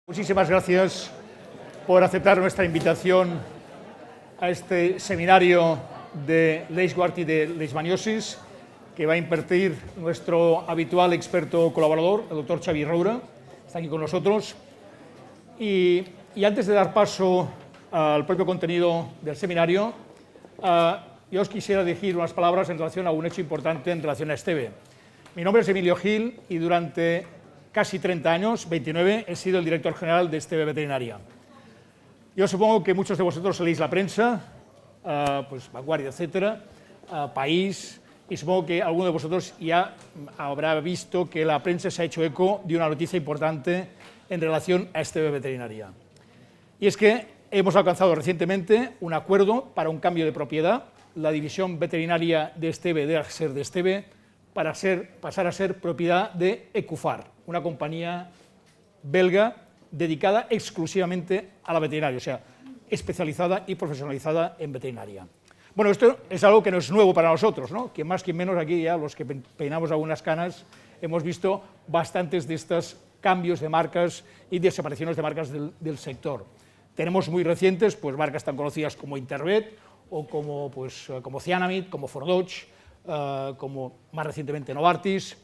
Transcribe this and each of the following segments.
Muchísimas gracias por aceptar nuestra invitación a este seminario de Leishguard y de Leishmaniosis que va a impartir nuestro habitual experto colaborador, el doctor Xavi Roura, está aquí con nosotros. Y antes de dar paso al propio contenido del seminario, yo os quisiera decir unas palabras en relación a un hecho importante en relación a Esteve. Mi nombre es Emilio Gil y durante casi 30 años, 29, he sido el director general de Esteve Veterinaria. Yo supongo que muchos de vosotros leéis la prensa, pues Vanguardia, etcétera, País, y supongo que alguno de vosotros ya habrá visto que la prensa se ha hecho eco de una noticia importante en relación a Esteve Veterinaria. Y es que hemos alcanzado recientemente un acuerdo para un cambio de propiedad. La división veterinaria de Esteve deja de ser de Esteve para pasar a ser propiedad de Ecufar, una compañía belga dedicada exclusivamente a la veterinaria, o sea, especializada y profesionalizada en veterinaria. Bueno, esto es algo que no es nuevo para nosotros, ¿no? Que más que menos aquí ya los que peinamos algunas canas hemos visto bastantes de estos cambios de marcas y desapariciones de marcas del sector. Tenemos muy recientes pues marcas tan conocidas como Intervet o como Cyanamid, como Fordodge, como más recientemente Novartis,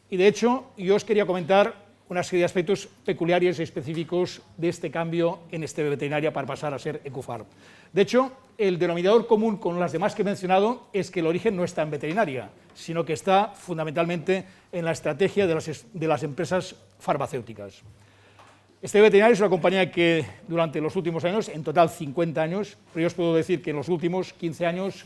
y de hecho yo os quería comentar una serie de aspectos peculiares y específicos de este cambio en Esteve Veterinaria para pasar a ser Ecufar. De hecho, el denominador común con las demás que he mencionado es que el origen no está en veterinaria, sino que está fundamentalmente en la estrategia de las empresas farmacéuticas. Esteve Veterinaria es una compañía que durante los últimos años, en total 50 años, pero yo os puedo decir que en los últimos 15 años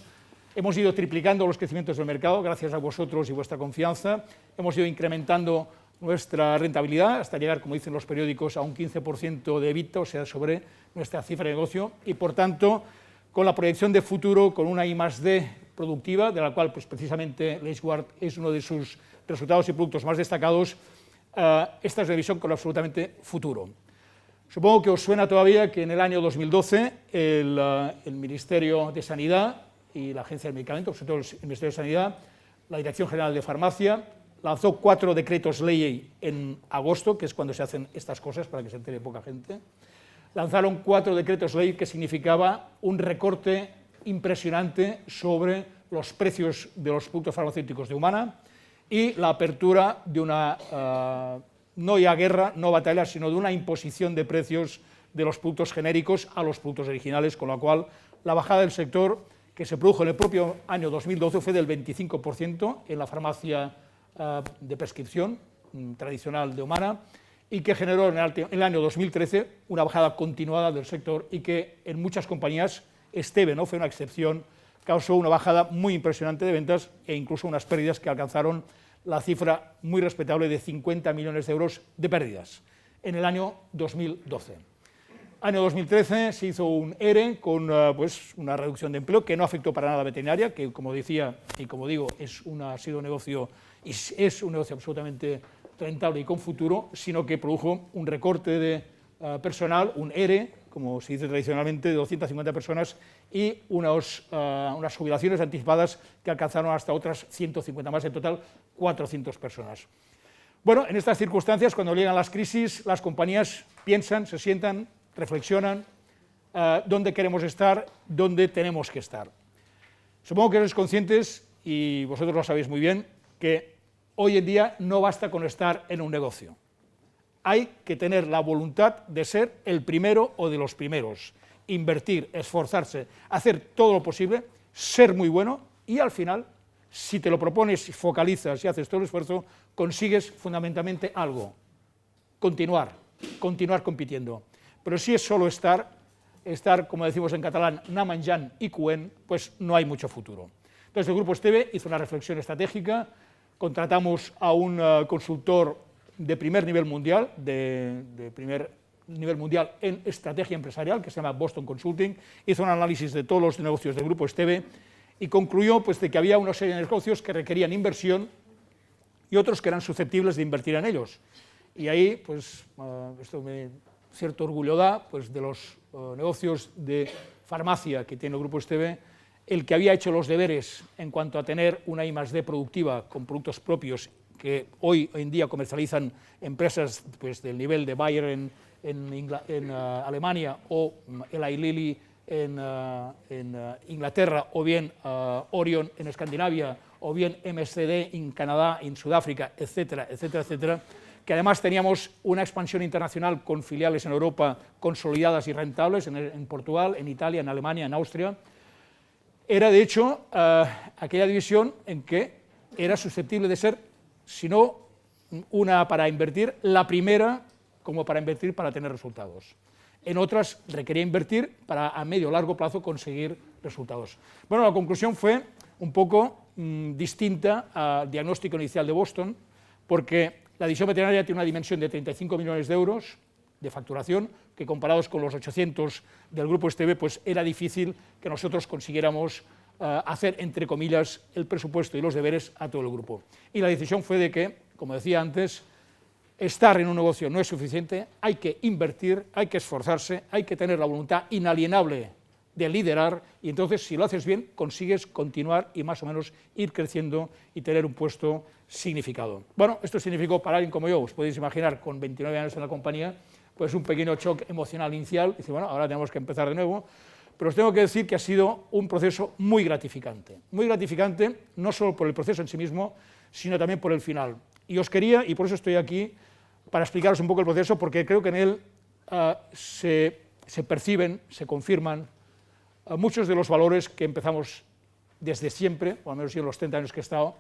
hemos ido triplicando los crecimientos del mercado, gracias a vosotros y vuestra confianza. Hemos ido incrementando nuestra rentabilidad hasta llegar, como dicen los periódicos, a un 15% de EBITDA, o sea, sobre nuestra cifra de negocio, y por tanto, con la proyección de futuro, con una I+D productiva, de la cual pues, precisamente Leishguard es uno de sus resultados y productos más destacados, esta es una visión con absolutamente futuro. Supongo que os suena todavía que en el año 2012 el Ministerio de Sanidad y la Agencia del Medicamento, sobre todo el Ministerio de Sanidad, la Dirección General de Farmacia, lanzó 4 decretos ley en agosto, que es cuando se hacen estas cosas, para que se entere poca gente. Lanzaron 4 decretos ley que significaba un recorte impresionante sobre los precios de los productos farmacéuticos de Humana y la apertura de una, no ya guerra, no batalla, sino de una imposición de precios de los productos genéricos a los productos originales, con lo cual la bajada del sector que se produjo en el propio año 2012 fue del 25% en la farmacia de prescripción tradicional de Humana y que generó en el año 2013 una bajada continuada del sector y que en muchas compañías, Esteve no fue una excepción, causó una bajada muy impresionante de ventas e incluso unas pérdidas que alcanzaron la cifra muy respetable de 50 millones de euros de pérdidas en el año 2012. Año 2013 se hizo un ERE con una reducción de empleo que no afectó para nada a veterinaria, que como decía y como digo ha sido un negocio y es un negocio absolutamente rentable y con futuro, sino que produjo un recorte de personal, un ERE, como se dice tradicionalmente, de 250 personas y unas jubilaciones anticipadas que alcanzaron hasta otras 150 más, en total 400 personas. Bueno, en estas circunstancias, cuando llegan las crisis, las compañías piensan, se sientan, reflexionan dónde queremos estar, dónde tenemos que estar. Supongo que sois conscientes, y vosotros lo sabéis muy bien, que hoy en día no basta con estar en un negocio. Hay que tener la voluntad de ser el primero o de los primeros, invertir, esforzarse, hacer todo lo posible, ser muy bueno y al final, si te lo propones, focalizas y haces todo el esfuerzo, consigues fundamentalmente algo, continuar compitiendo. Pero si es solo estar, como decimos en catalán, anar menjant i coent, pues no hay mucho futuro. Entonces el Grupo Esteve hizo una reflexión estratégica, contratamos a un consultor de primer nivel mundial, en estrategia empresarial, que se llama Boston Consulting, hizo un análisis de todos los negocios del Grupo Esteve y concluyó pues, de que había una serie de negocios que requerían inversión y otros que eran susceptibles de invertir en ellos. Y ahí, pues, esto me cierto orgullo da, pues, de los negocios de farmacia que tiene el Grupo Esteve, el que había hecho los deberes en cuanto a tener una I+D productiva con productos propios que hoy en día comercializan empresas pues, del nivel de Bayer en Alemania, o Eli Lilly en Inglaterra, o bien Orion en Escandinavia, o bien MSD en Canadá, en Sudáfrica, etcétera, etcétera, etcétera, que además teníamos una expansión internacional con filiales en Europa consolidadas y rentables, en Portugal, en Italia, en Alemania, en Austria. Era, de hecho, aquella división en que era susceptible de ser, si no una para invertir, la primera como para invertir para tener resultados. En otras requería invertir para a medio o largo plazo conseguir resultados. Bueno, la conclusión fue un poco distinta al diagnóstico inicial de Boston, porque la división veterinaria tiene una dimensión de 35 millones de euros de facturación, que comparados con los 800 del grupo STB, pues era difícil que nosotros consiguiéramos hacer, entre comillas, el presupuesto y los deberes a todo el grupo. Y la decisión fue de que, como decía antes, estar en un negocio no es suficiente, hay que invertir, hay que esforzarse, hay que tener la voluntad inalienable de liderar, y entonces, si lo haces bien, consigues continuar y más o menos ir creciendo y tener un puesto significado. Bueno, esto significó para alguien como yo, os podéis imaginar, con 29 años en la compañía, pues un pequeño shock emocional inicial. Dice, bueno, ahora tenemos que empezar de nuevo, pero os tengo que decir que ha sido un proceso muy gratificante no solo por el proceso en sí mismo, sino también por el final. Y os quería, y por eso estoy aquí, para explicaros un poco el proceso, porque creo que en él se perciben, se confirman muchos de los valores que empezamos desde siempre, o al menos yo en los 30 años que he estado,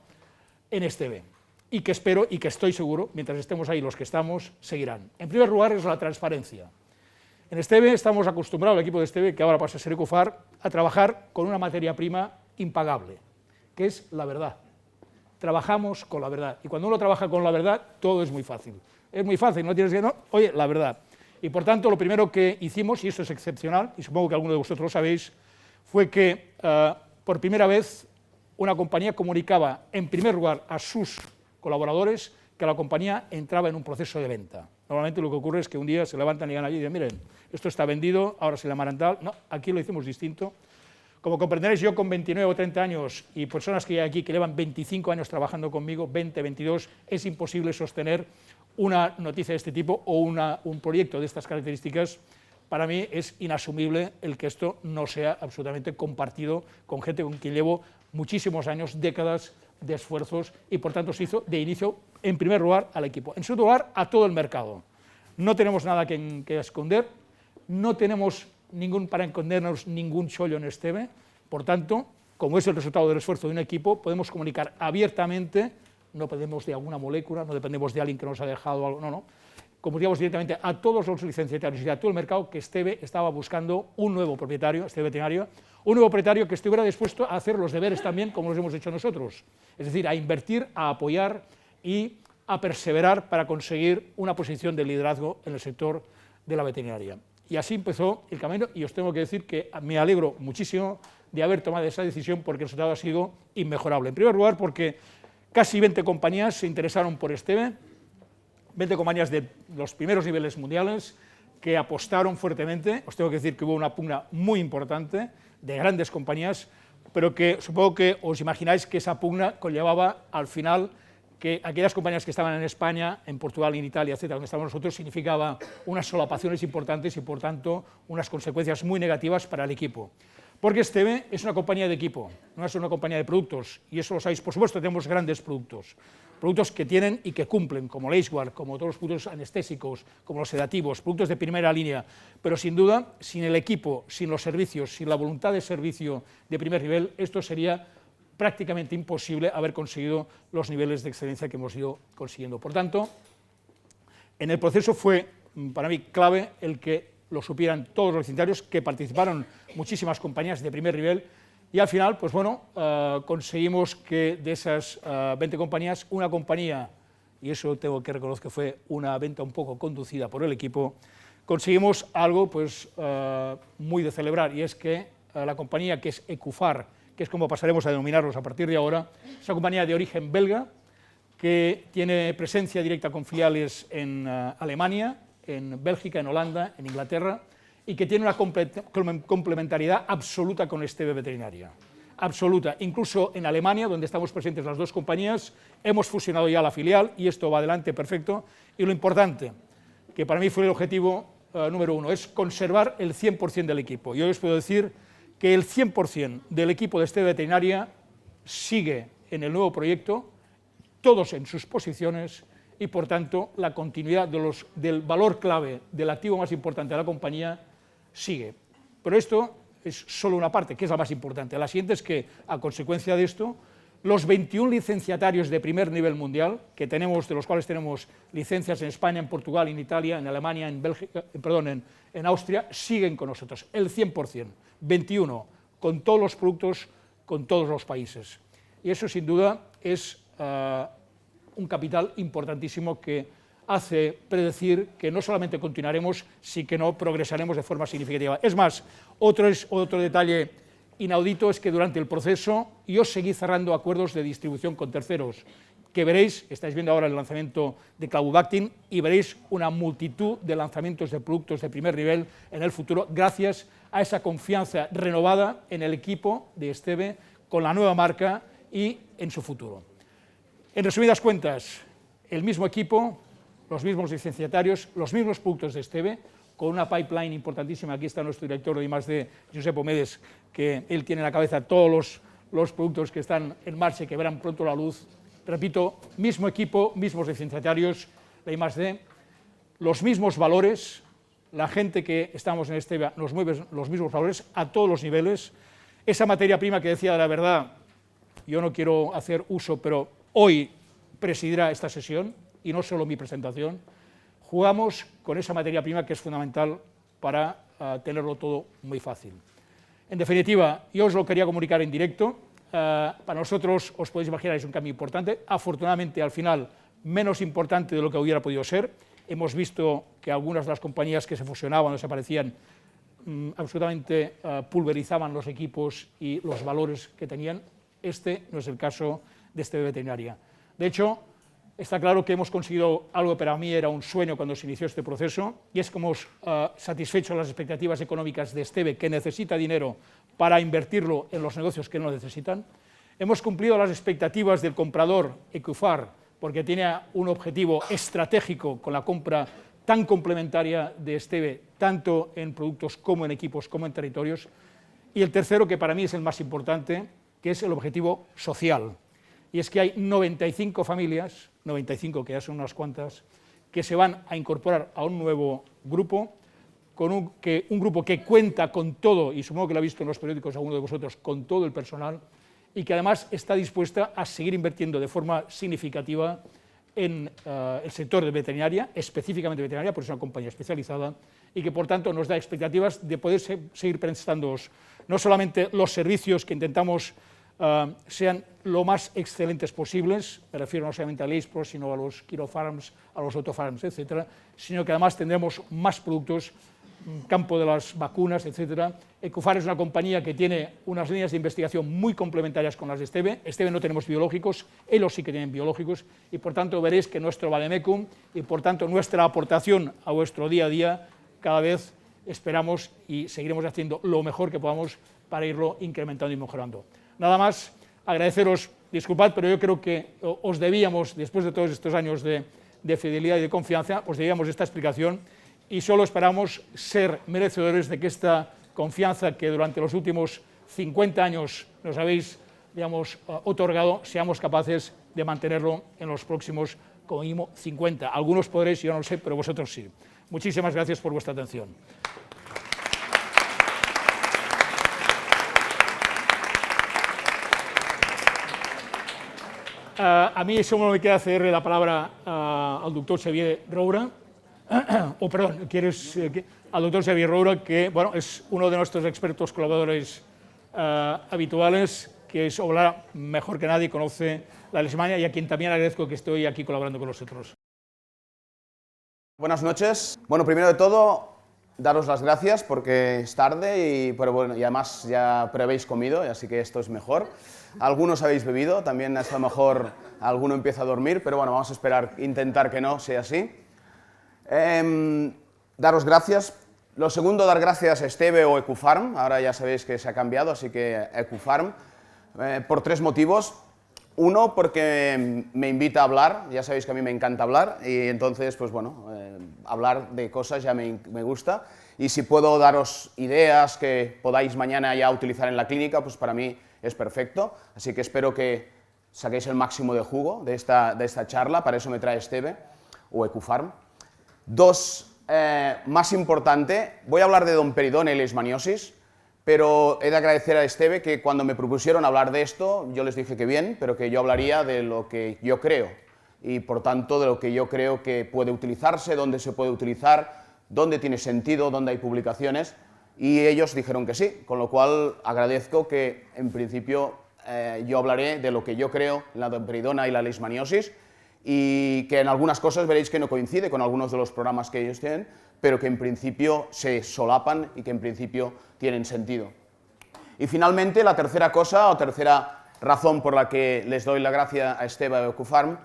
en STB, y que espero y que estoy seguro, mientras estemos ahí los que estamos, seguirán. En primer lugar es la transparencia. En STB estamos acostumbrados, el equipo de STB, que ahora pasa a ser Ecofar, a trabajar con una materia prima impagable, que es la verdad. Trabajamos con la verdad, y cuando uno trabaja con la verdad, todo es muy fácil. Es muy fácil, no tienes que decir, no, oye, la verdad. Y por tanto, lo primero que hicimos, y esto es excepcional, y supongo que alguno de vosotros lo sabéis, fue que por primera vez una compañía comunicaba en primer lugar a sus colaboradores que la compañía entraba en un proceso de venta. Normalmente lo que ocurre es que un día se levantan y llegan allí y dicen, miren, esto está vendido, ahora se llamarán tal. No, aquí lo hicimos distinto. Como comprenderéis, yo con 29 o 30 años y personas que hay aquí que llevan 25 años trabajando conmigo, 20, 22, es imposible sostener una noticia de este tipo o un proyecto de estas características. Para mí es inasumible el que esto no sea absolutamente compartido con gente con quien llevo muchísimos años, décadas de esfuerzos, y por tanto se hizo de inicio, en primer lugar, al equipo. En segundo lugar, a todo el mercado. No tenemos nada que esconder, no tenemos para escondernos ningún chollo en STB, por tanto, como es el resultado del esfuerzo de un equipo, podemos comunicar abiertamente, no dependemos de alguna molécula, no dependemos de alguien que nos ha dejado algo, no, comunicamos directamente a todos los licenciatarios y a todo el mercado que STB estaba buscando un nuevo propietario, STB Veterinario, un nuevo propietario que estuviera dispuesto a hacer los deberes también como los hemos hecho nosotros, es decir, a invertir, a apoyar y a perseverar para conseguir una posición de liderazgo en el sector de la veterinaria. Y así empezó el camino, y os tengo que decir que me alegro muchísimo de haber tomado esa decisión, porque el resultado ha sido inmejorable. En primer lugar, porque casi 20 compañías se interesaron por STB, 20 compañías de los primeros niveles mundiales que apostaron fuertemente. Os tengo que decir que hubo una pugna muy importante de grandes compañías, pero que supongo que os imagináis que esa pugna conllevaba al final que aquellas compañías que estaban en España, en Portugal, en Italia, etcétera, donde estábamos nosotros, significaba unas solapaciones importantes y, por tanto, unas consecuencias muy negativas para el equipo. Porque STB es una compañía de equipo, no es una compañía de productos, y eso lo sabéis. Por supuesto, tenemos grandes productos que tienen y que cumplen, como Leishguard, como todos los productos anestésicos, como los sedativos, productos de primera línea, pero sin duda, sin el equipo, sin los servicios, sin la voluntad de servicio de primer nivel, esto sería prácticamente imposible haber conseguido los niveles de excelencia que hemos ido consiguiendo. Por tanto, en el proceso fue para mí clave el que lo supieran todos los licenciatarios, que participaron muchísimas compañías de primer nivel, y al final, pues bueno, conseguimos que de esas 20 compañías, una compañía, y eso tengo que reconocer que fue una venta un poco conducida por el equipo, conseguimos algo pues muy de celebrar, y es que la compañía, que es Ecofar, que es como pasaremos a denominarlos a partir de ahora, es una compañía de origen belga que tiene presencia directa con filiales en Alemania, en Bélgica, en Holanda, en Inglaterra, y que tiene una complementariedad absoluta con STB Veterinaria, absoluta. Incluso en Alemania, donde estamos presentes las dos compañías, hemos fusionado ya la filial y esto va adelante perfecto. Y lo importante, que para mí fue el objetivo número uno, es conservar el 100% del equipo. Yo os puedo decir que el 100% del equipo de Esteve Veterinaria sigue en el nuevo proyecto, todos en sus posiciones, y por tanto la continuidad del valor clave, del activo más importante de la compañía, sigue. Pero esto es solo una parte, que es la más importante. La siguiente es que, a consecuencia de esto, los 21 licenciatarios de primer nivel mundial, que tenemos, de los cuales tenemos licencias en España, en Portugal, en Italia, en Alemania, en Bélgica, en Austria, siguen con nosotros, el 100%, 21, con todos los productos, con todos los países. Y eso, sin duda, es un capital importantísimo que hace predecir que no solamente continuaremos, sino que no progresaremos de forma significativa. Es más, otro detalle inaudito es que durante el proceso yo seguí cerrando acuerdos de distribución con terceros, que veréis, estáis viendo ahora el lanzamiento de Clavibactin, y veréis una multitud de lanzamientos de productos de primer nivel en el futuro, gracias a esa confianza renovada en el equipo de Esteve, con la nueva marca y en su futuro. En resumidas cuentas, el mismo equipo, los mismos licenciatarios, los mismos productos de Esteve, con una pipeline importantísima. Aquí está nuestro director de I+D, Josep Omedes, que él tiene en la cabeza todos los productos que están en marcha y que verán pronto la luz. Repito, mismo equipo, mismos licenciatarios de I+D, los mismos valores, la gente que estamos en Esteve nos mueve los mismos valores a todos los niveles. Esa materia prima que decía, de la verdad, yo no quiero hacer uso, pero hoy presidirá esta sesión, y no solo mi presentación. Jugamos con esa materia prima que es fundamental para tenerlo todo muy fácil. En definitiva, yo os lo quería comunicar en directo. Para nosotros, os podéis imaginar, es un cambio importante. Afortunadamente, al final, menos importante de lo que hubiera podido ser. Hemos visto que algunas de las compañías que se fusionaban o desaparecían absolutamente pulverizaban los equipos y los valores que tenían. Este no es el caso de Esteve Veterinaria. De hecho, está claro que hemos conseguido algo que para mí era un sueño cuando se inició este proceso, y es que hemos satisfecho las expectativas económicas de Esteve, que necesita dinero para invertirlo en los negocios que no necesitan. Hemos cumplido las expectativas del comprador Ecufar, porque tenía un objetivo estratégico con la compra tan complementaria de Esteve, tanto en productos como en equipos, como en territorios. Y el tercero, que para mí es el más importante, que es el objetivo social. Y es que hay 95 familias, 95 que ya son unas cuantas, que se van a incorporar a un nuevo grupo, con un grupo que cuenta con todo, y supongo que lo ha visto en los periódicos alguno de vosotros, con todo el personal, y que además está dispuesta a seguir invirtiendo de forma significativa en el sector de veterinaria, específicamente veterinaria, porque es una compañía especializada, y que por tanto nos da expectativas de poder seguir prestando no solamente los servicios que intentamos sean lo más excelentes posibles, me refiero no solamente a Leispro, sino a los Quirofarms, a los Autofarms, etcétera, sino que además tendremos más productos, campo de las vacunas, etcétera. Ecufar es una compañía que tiene unas líneas de investigación muy complementarias con las de Esteve. Esteve no tenemos biológicos, ellos sí que tienen biológicos, y por tanto veréis que nuestro vademecum y por tanto nuestra aportación a vuestro día a día cada vez esperamos y seguiremos haciendo lo mejor que podamos para irlo incrementando y mejorando. Nada más, agradeceros, disculpad, pero yo creo que os debíamos, después de todos estos años de fidelidad y de confianza, os debíamos esta explicación, y solo esperamos ser merecedores de que esta confianza que durante los últimos 50 años nos habéis, digamos, otorgado, seamos capaces de mantenerlo en los próximos, como mínimo, 50. Algunos podréis, yo no lo sé, pero vosotros sí. Muchísimas gracias por vuestra atención. A mí solo me queda cederle la palabra al doctor Xavier Roura, al doctor Xavier Roura, que bueno, es uno de nuestros expertos colaboradores habituales, que es hablar mejor que nadie, conoce la Alemania, y a quien también agradezco que esté hoy aquí colaborando con nosotros. Buenas noches. Bueno, primero de todo, daros las gracias porque es tarde, pero bueno, y además ya habéis comido, así que esto es mejor. Algunos habéis bebido, también a lo mejor alguno empieza a dormir, pero bueno, vamos a esperar, intentar que no sea así. Daros gracias. Lo segundo, dar gracias a Esteve o Ecufarm, ahora ya sabéis que se ha cambiado, así que Ecufarm, por tres motivos. Uno, porque me invita a hablar, ya sabéis que a mí me encanta hablar, y entonces, pues bueno, hablar de cosas ya me gusta, y si puedo daros ideas que podáis mañana ya utilizar en la clínica, pues para mí es perfecto, así que espero que saquéis el máximo de jugo de esta charla, para eso me trae Esteve, o Ecufarm. Dos, más importante, voy a hablar de domperidona y leishmaniosis, pero he de agradecer a Esteve que cuando me propusieron hablar de esto, yo les dije que bien, pero que yo hablaría de lo que yo creo, y por tanto de lo que yo creo que puede utilizarse, dónde se puede utilizar, dónde tiene sentido, dónde hay publicaciones, y ellos dijeron que sí, con lo cual agradezco que en principio yo hablaré de lo que yo creo en la domperidona y la leishmaniosis, y que en algunas cosas veréis que no coincide con algunos de los programas que ellos tienen, pero que en principio se solapan y que en principio tienen sentido. Y finalmente, la tercera cosa, o tercera razón por la que les doy la gracia a Esteve de Ecufarm,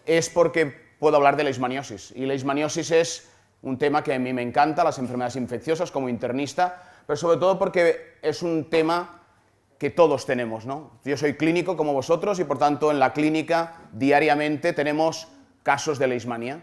es porque puedo hablar de leishmaniosis. Y leishmaniosis es un tema que a mí me encanta, las enfermedades infecciosas como internista, pero sobre todo porque es un tema que todos tenemos, ¿no? Yo soy clínico como vosotros y por tanto en la clínica diariamente tenemos casos de leishmanía.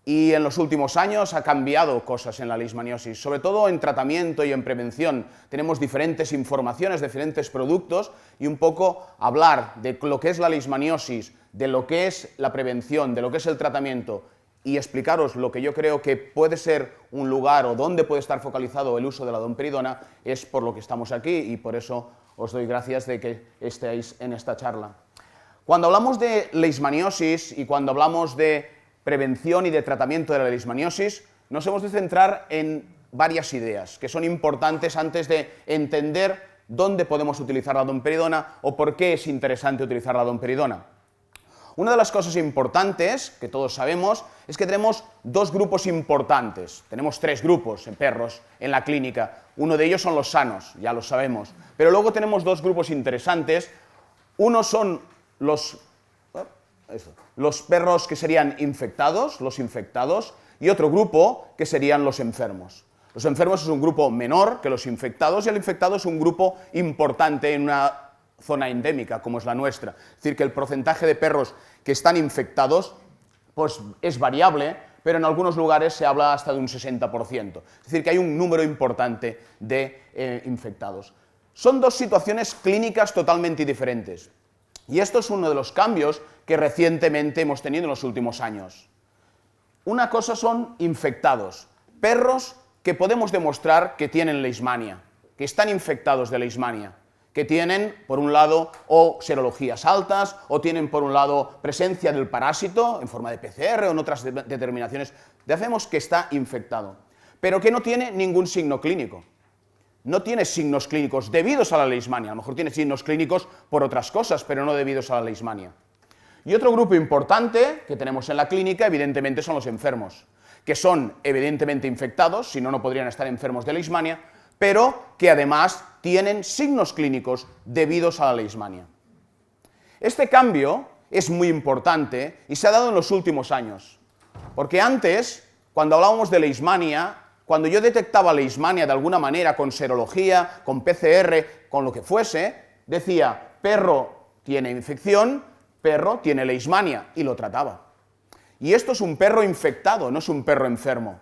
Y en los últimos años ha cambiado cosas en la leishmaniosis, sobre todo en tratamiento y en prevención. Tenemos diferentes informaciones, diferentes productos, y un poco hablar de lo que es la leishmaniosis, de lo que es la prevención, de lo que es el tratamiento, y explicaros lo que yo creo que puede ser un lugar o dónde puede estar focalizado el uso de la domperidona, es por lo que estamos aquí, y por eso os doy gracias de que estéis en esta charla. Cuando hablamos de leishmaniosis y cuando hablamos de prevención y de tratamiento de la leishmaniosis, nos hemos de centrar en varias ideas que son importantes antes de entender dónde podemos utilizar la domperidona o por qué es interesante utilizar la domperidona. Una de las cosas importantes, que todos sabemos, es que tenemos dos grupos importantes. Tenemos tres grupos en perros en la clínica. Uno de ellos son los sanos, ya lo sabemos. Pero luego tenemos dos grupos interesantes. Uno son los perros que serían infectados, los infectados, y otro grupo que serían los enfermos. Los enfermos es un grupo menor que los infectados, y el infectado es un grupo importante en una zona endémica como es la nuestra. Es decir, que el porcentaje de perros que están infectados pues, es variable, pero en algunos lugares se habla hasta de un 60%. Es decir, que hay un número importante de infectados. Son dos situaciones clínicas totalmente diferentes. Y esto es uno de los cambios que recientemente hemos tenido en los últimos años. Una cosa son infectados, perros que podemos demostrar que tienen leishmania, que están infectados de leishmania, que tienen, por un lado, o serologías altas, o tienen, por un lado, presencia del parásito en forma de PCR o en otras determinaciones. Hacemos que está infectado, pero que no tiene ningún signo clínico. No tiene signos clínicos debidos a la leishmania, a lo mejor tiene signos clínicos por otras cosas, pero no debidos a la leishmania. Y otro grupo importante que tenemos en la clínica, evidentemente, son los enfermos, que son evidentemente infectados, si no, no podrían estar enfermos de leishmania, pero que además tienen signos clínicos debidos a la leishmania. Este cambio es muy importante y se ha dado en los últimos años, porque antes, cuando hablábamos de leishmania, cuando yo detectaba leishmania de alguna manera con serología, con PCR, con lo que fuese, decía, perro tiene infección, perro tiene leishmania, y lo trataba. Y esto es un perro infectado, no es un perro enfermo.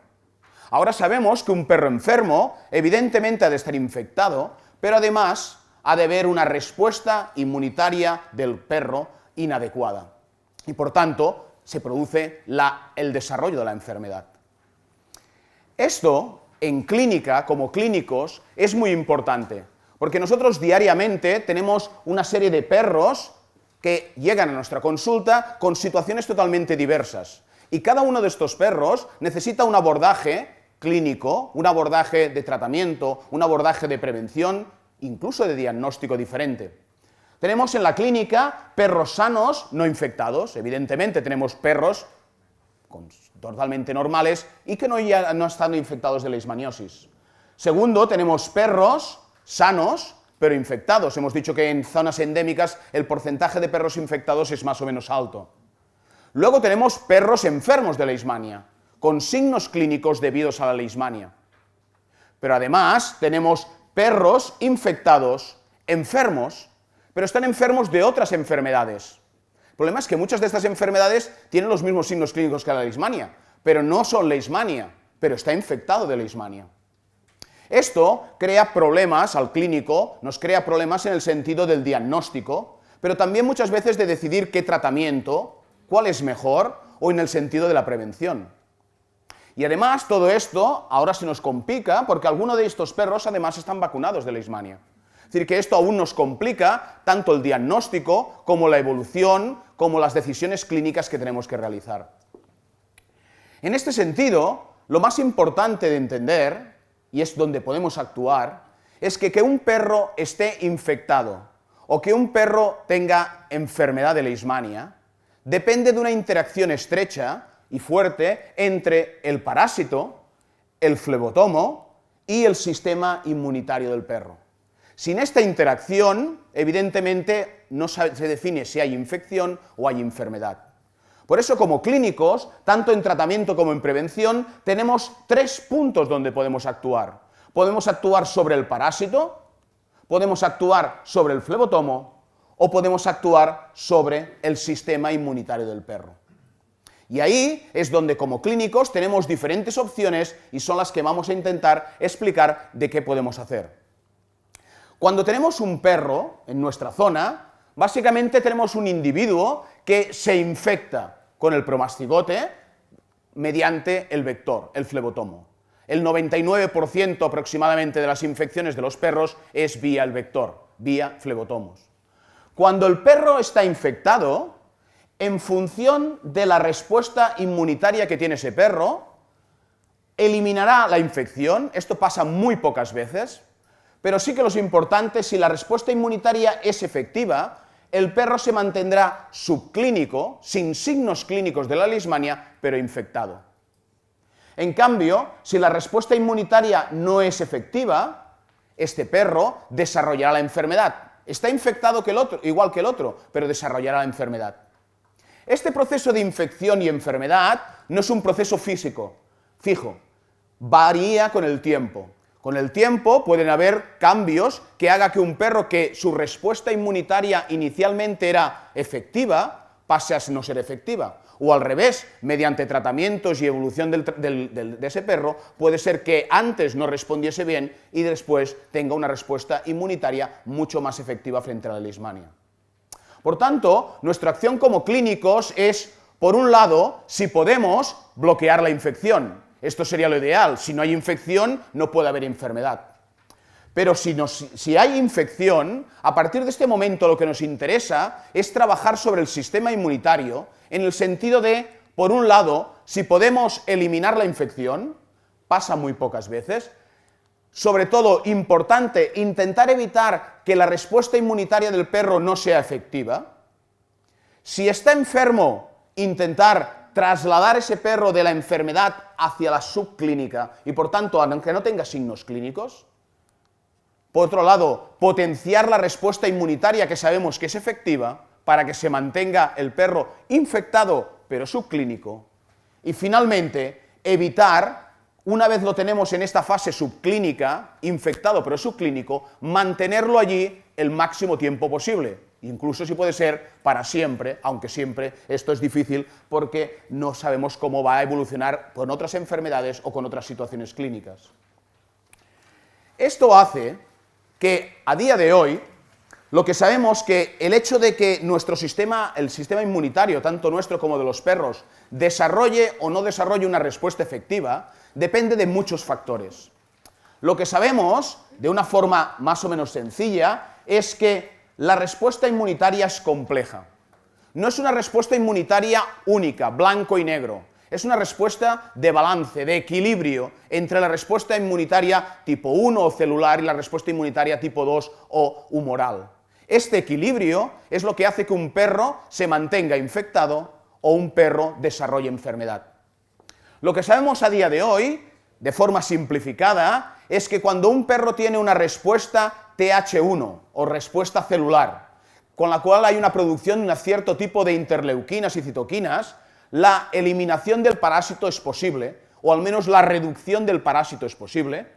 Ahora sabemos que un perro enfermo, evidentemente ha de estar infectado, pero además ha de haber una respuesta inmunitaria del perro inadecuada. Y por tanto, se produce el desarrollo de la enfermedad. Esto, en clínica, como clínicos, es muy importante, porque nosotros diariamente tenemos una serie de perros que llegan a nuestra consulta con situaciones totalmente diversas. Y cada uno de estos perros necesita un abordaje clínico, un abordaje de tratamiento, un abordaje de prevención, incluso de diagnóstico diferente. Tenemos en la clínica perros sanos, no infectados. Evidentemente tenemos perros totalmente normales y que no están infectados de leishmaniosis. Segundo, tenemos perros sanos, pero infectados. Hemos dicho que en zonas endémicas el porcentaje de perros infectados es más o menos alto. Luego tenemos perros enfermos de leishmania, con signos clínicos debidos a la leishmania. Pero además tenemos perros infectados, enfermos, pero están enfermos de otras enfermedades. problema es que muchas de estas enfermedades tienen los mismos signos clínicos que la leishmania, pero no son leishmania, pero está infectado de leishmania. Esto crea problemas al clínico, nos crea problemas en el sentido del diagnóstico, pero también muchas veces de decidir qué tratamiento, cuál es mejor, o en el sentido de la prevención. Y además todo esto ahora se nos complica porque algunos de estos perros además están vacunados de leishmania. Es decir, que esto aún nos complica tanto el diagnóstico como la evolución, como las decisiones clínicas que tenemos que realizar. En este sentido, lo más importante de entender, y es donde podemos actuar, es que un perro esté infectado o que un perro tenga enfermedad de leishmania depende de una interacción estrecha y fuerte entre el parásito, el flebotomo y el sistema inmunitario del perro. Sin esta interacción, evidentemente, no se define si hay infección o hay enfermedad. Por eso, como clínicos, tanto en tratamiento como en prevención, tenemos 3 puntos donde podemos actuar. Podemos actuar sobre el parásito, podemos actuar sobre el flebotomo o podemos actuar sobre el sistema inmunitario del perro. Y ahí es donde como clínicos tenemos diferentes opciones y son las que vamos a intentar explicar de qué podemos hacer. Cuando tenemos un perro en nuestra zona, básicamente tenemos un individuo que se infecta con el promastigote mediante el vector, el flebotomo. El 99% aproximadamente de las infecciones de los perros es vía el vector, vía flebotomos. Cuando el perro está infectado, en función de la respuesta inmunitaria que tiene ese perro, eliminará la infección. Esto pasa muy pocas veces, pero sí que lo importante, si la respuesta inmunitaria es efectiva, el perro se mantendrá subclínico, sin signos clínicos de la leishmania, pero infectado. En cambio, si la respuesta inmunitaria no es efectiva, este perro desarrollará la enfermedad. Está infectado igual que el otro, pero desarrollará la enfermedad. Este proceso de infección y enfermedad no es un proceso físico, fijo, varía con el tiempo. Con el tiempo pueden haber cambios que haga que un perro que su respuesta inmunitaria inicialmente era efectiva, pase a no ser efectiva. O al revés, mediante tratamientos y evolución de ese perro, puede ser que antes no respondiese bien y después tenga una respuesta inmunitaria mucho más efectiva frente a la leishmania. Por tanto, nuestra acción como clínicos es, por un lado, si podemos, bloquear la infección. Esto sería lo ideal. Si no hay infección, no puede haber enfermedad. Pero si hay infección, a partir de este momento lo que nos interesa es trabajar sobre el sistema inmunitario en el sentido de, por un lado, si podemos eliminar la infección, pasa muy pocas veces. Sobre todo, importante, intentar evitar que la respuesta inmunitaria del perro no sea efectiva. Si está enfermo, intentar trasladar ese perro de la enfermedad hacia la subclínica y, por tanto, aunque no tenga signos clínicos. Por otro lado, potenciar la respuesta inmunitaria que sabemos que es efectiva para que se mantenga el perro infectado pero subclínico. Y finalmente, evitar, una vez lo tenemos en esta fase subclínica, infectado pero subclínico, mantenerlo allí el máximo tiempo posible. Incluso si puede ser para siempre, aunque siempre esto es difícil porque no sabemos cómo va a evolucionar con otras enfermedades o con otras situaciones clínicas. Esto hace que a día de hoy, lo que sabemos que el hecho de que nuestro sistema, el sistema inmunitario, tanto nuestro como de los perros, desarrolle o no desarrolle una respuesta efectiva, depende de muchos factores. Lo que sabemos, de una forma más o menos sencilla, es que la respuesta inmunitaria es compleja. No es una respuesta inmunitaria única, blanco y negro. Es una respuesta de balance, de equilibrio entre la respuesta inmunitaria tipo 1 o celular y la respuesta inmunitaria tipo 2 o humoral. Este equilibrio es lo que hace que un perro se mantenga infectado o un perro desarrolle enfermedad. Lo que sabemos a día de hoy, de forma simplificada, es que cuando un perro tiene una respuesta TH1 o respuesta celular, con la cual hay una producción de un cierto tipo de interleuquinas y citoquinas, la eliminación del parásito es posible, o al menos la reducción del parásito es posible,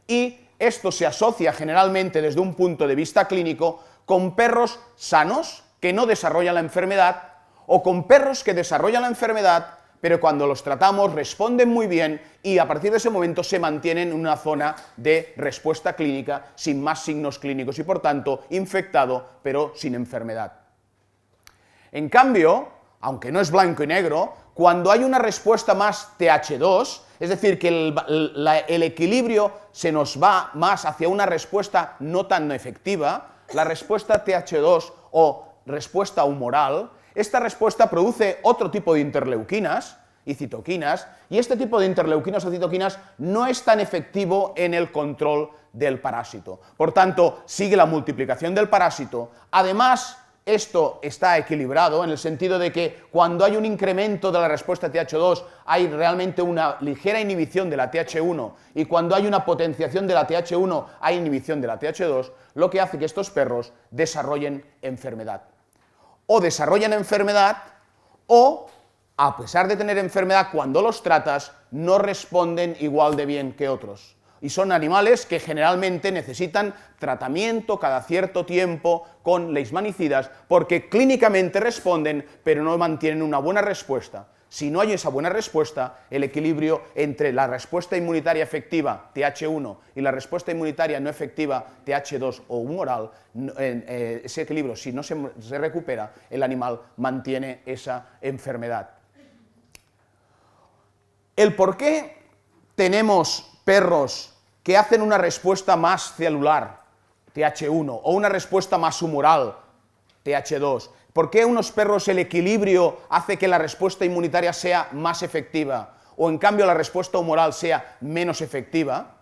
y esto se asocia generalmente desde un punto de vista clínico con perros sanos que no desarrollan la enfermedad o con perros que desarrollan la enfermedad, pero cuando los tratamos responden muy bien y a partir de ese momento se mantienen en una zona de respuesta clínica sin más signos clínicos y por tanto infectado pero sin enfermedad. En cambio, aunque no es blanco y negro, cuando hay una respuesta más TH2, es decir, que el equilibrio se nos va más hacia una respuesta no tan efectiva, la respuesta TH2 o respuesta humoral, esta respuesta produce otro tipo de interleuquinas y citoquinas, y este tipo de interleuquinas o citoquinas no es tan efectivo en el control del parásito. Por tanto, sigue la multiplicación del parásito. Además, esto está equilibrado en el sentido de que cuando hay un incremento de la respuesta TH2 hay realmente una ligera inhibición de la TH1 y cuando hay una potenciación de la TH1 hay inhibición de la TH2, lo que hace que estos perros desarrollen enfermedad. O desarrollan enfermedad o, a pesar de tener enfermedad, cuando los tratas no responden igual de bien que otros. Y son animales que generalmente necesitan tratamiento cada cierto tiempo con leishmanicidas porque clínicamente responden pero no mantienen una buena respuesta. Si no hay esa buena respuesta, el equilibrio entre la respuesta inmunitaria efectiva TH1 y la respuesta inmunitaria no efectiva TH2 o humoral, ese equilibrio, si no se recupera, el animal mantiene esa enfermedad. El por qué tenemos perros que hacen una respuesta más celular, TH1, o una respuesta más humoral, TH2. ¿Por qué unos perros el equilibrio hace que la respuesta inmunitaria sea más efectiva o en cambio la respuesta humoral sea menos efectiva?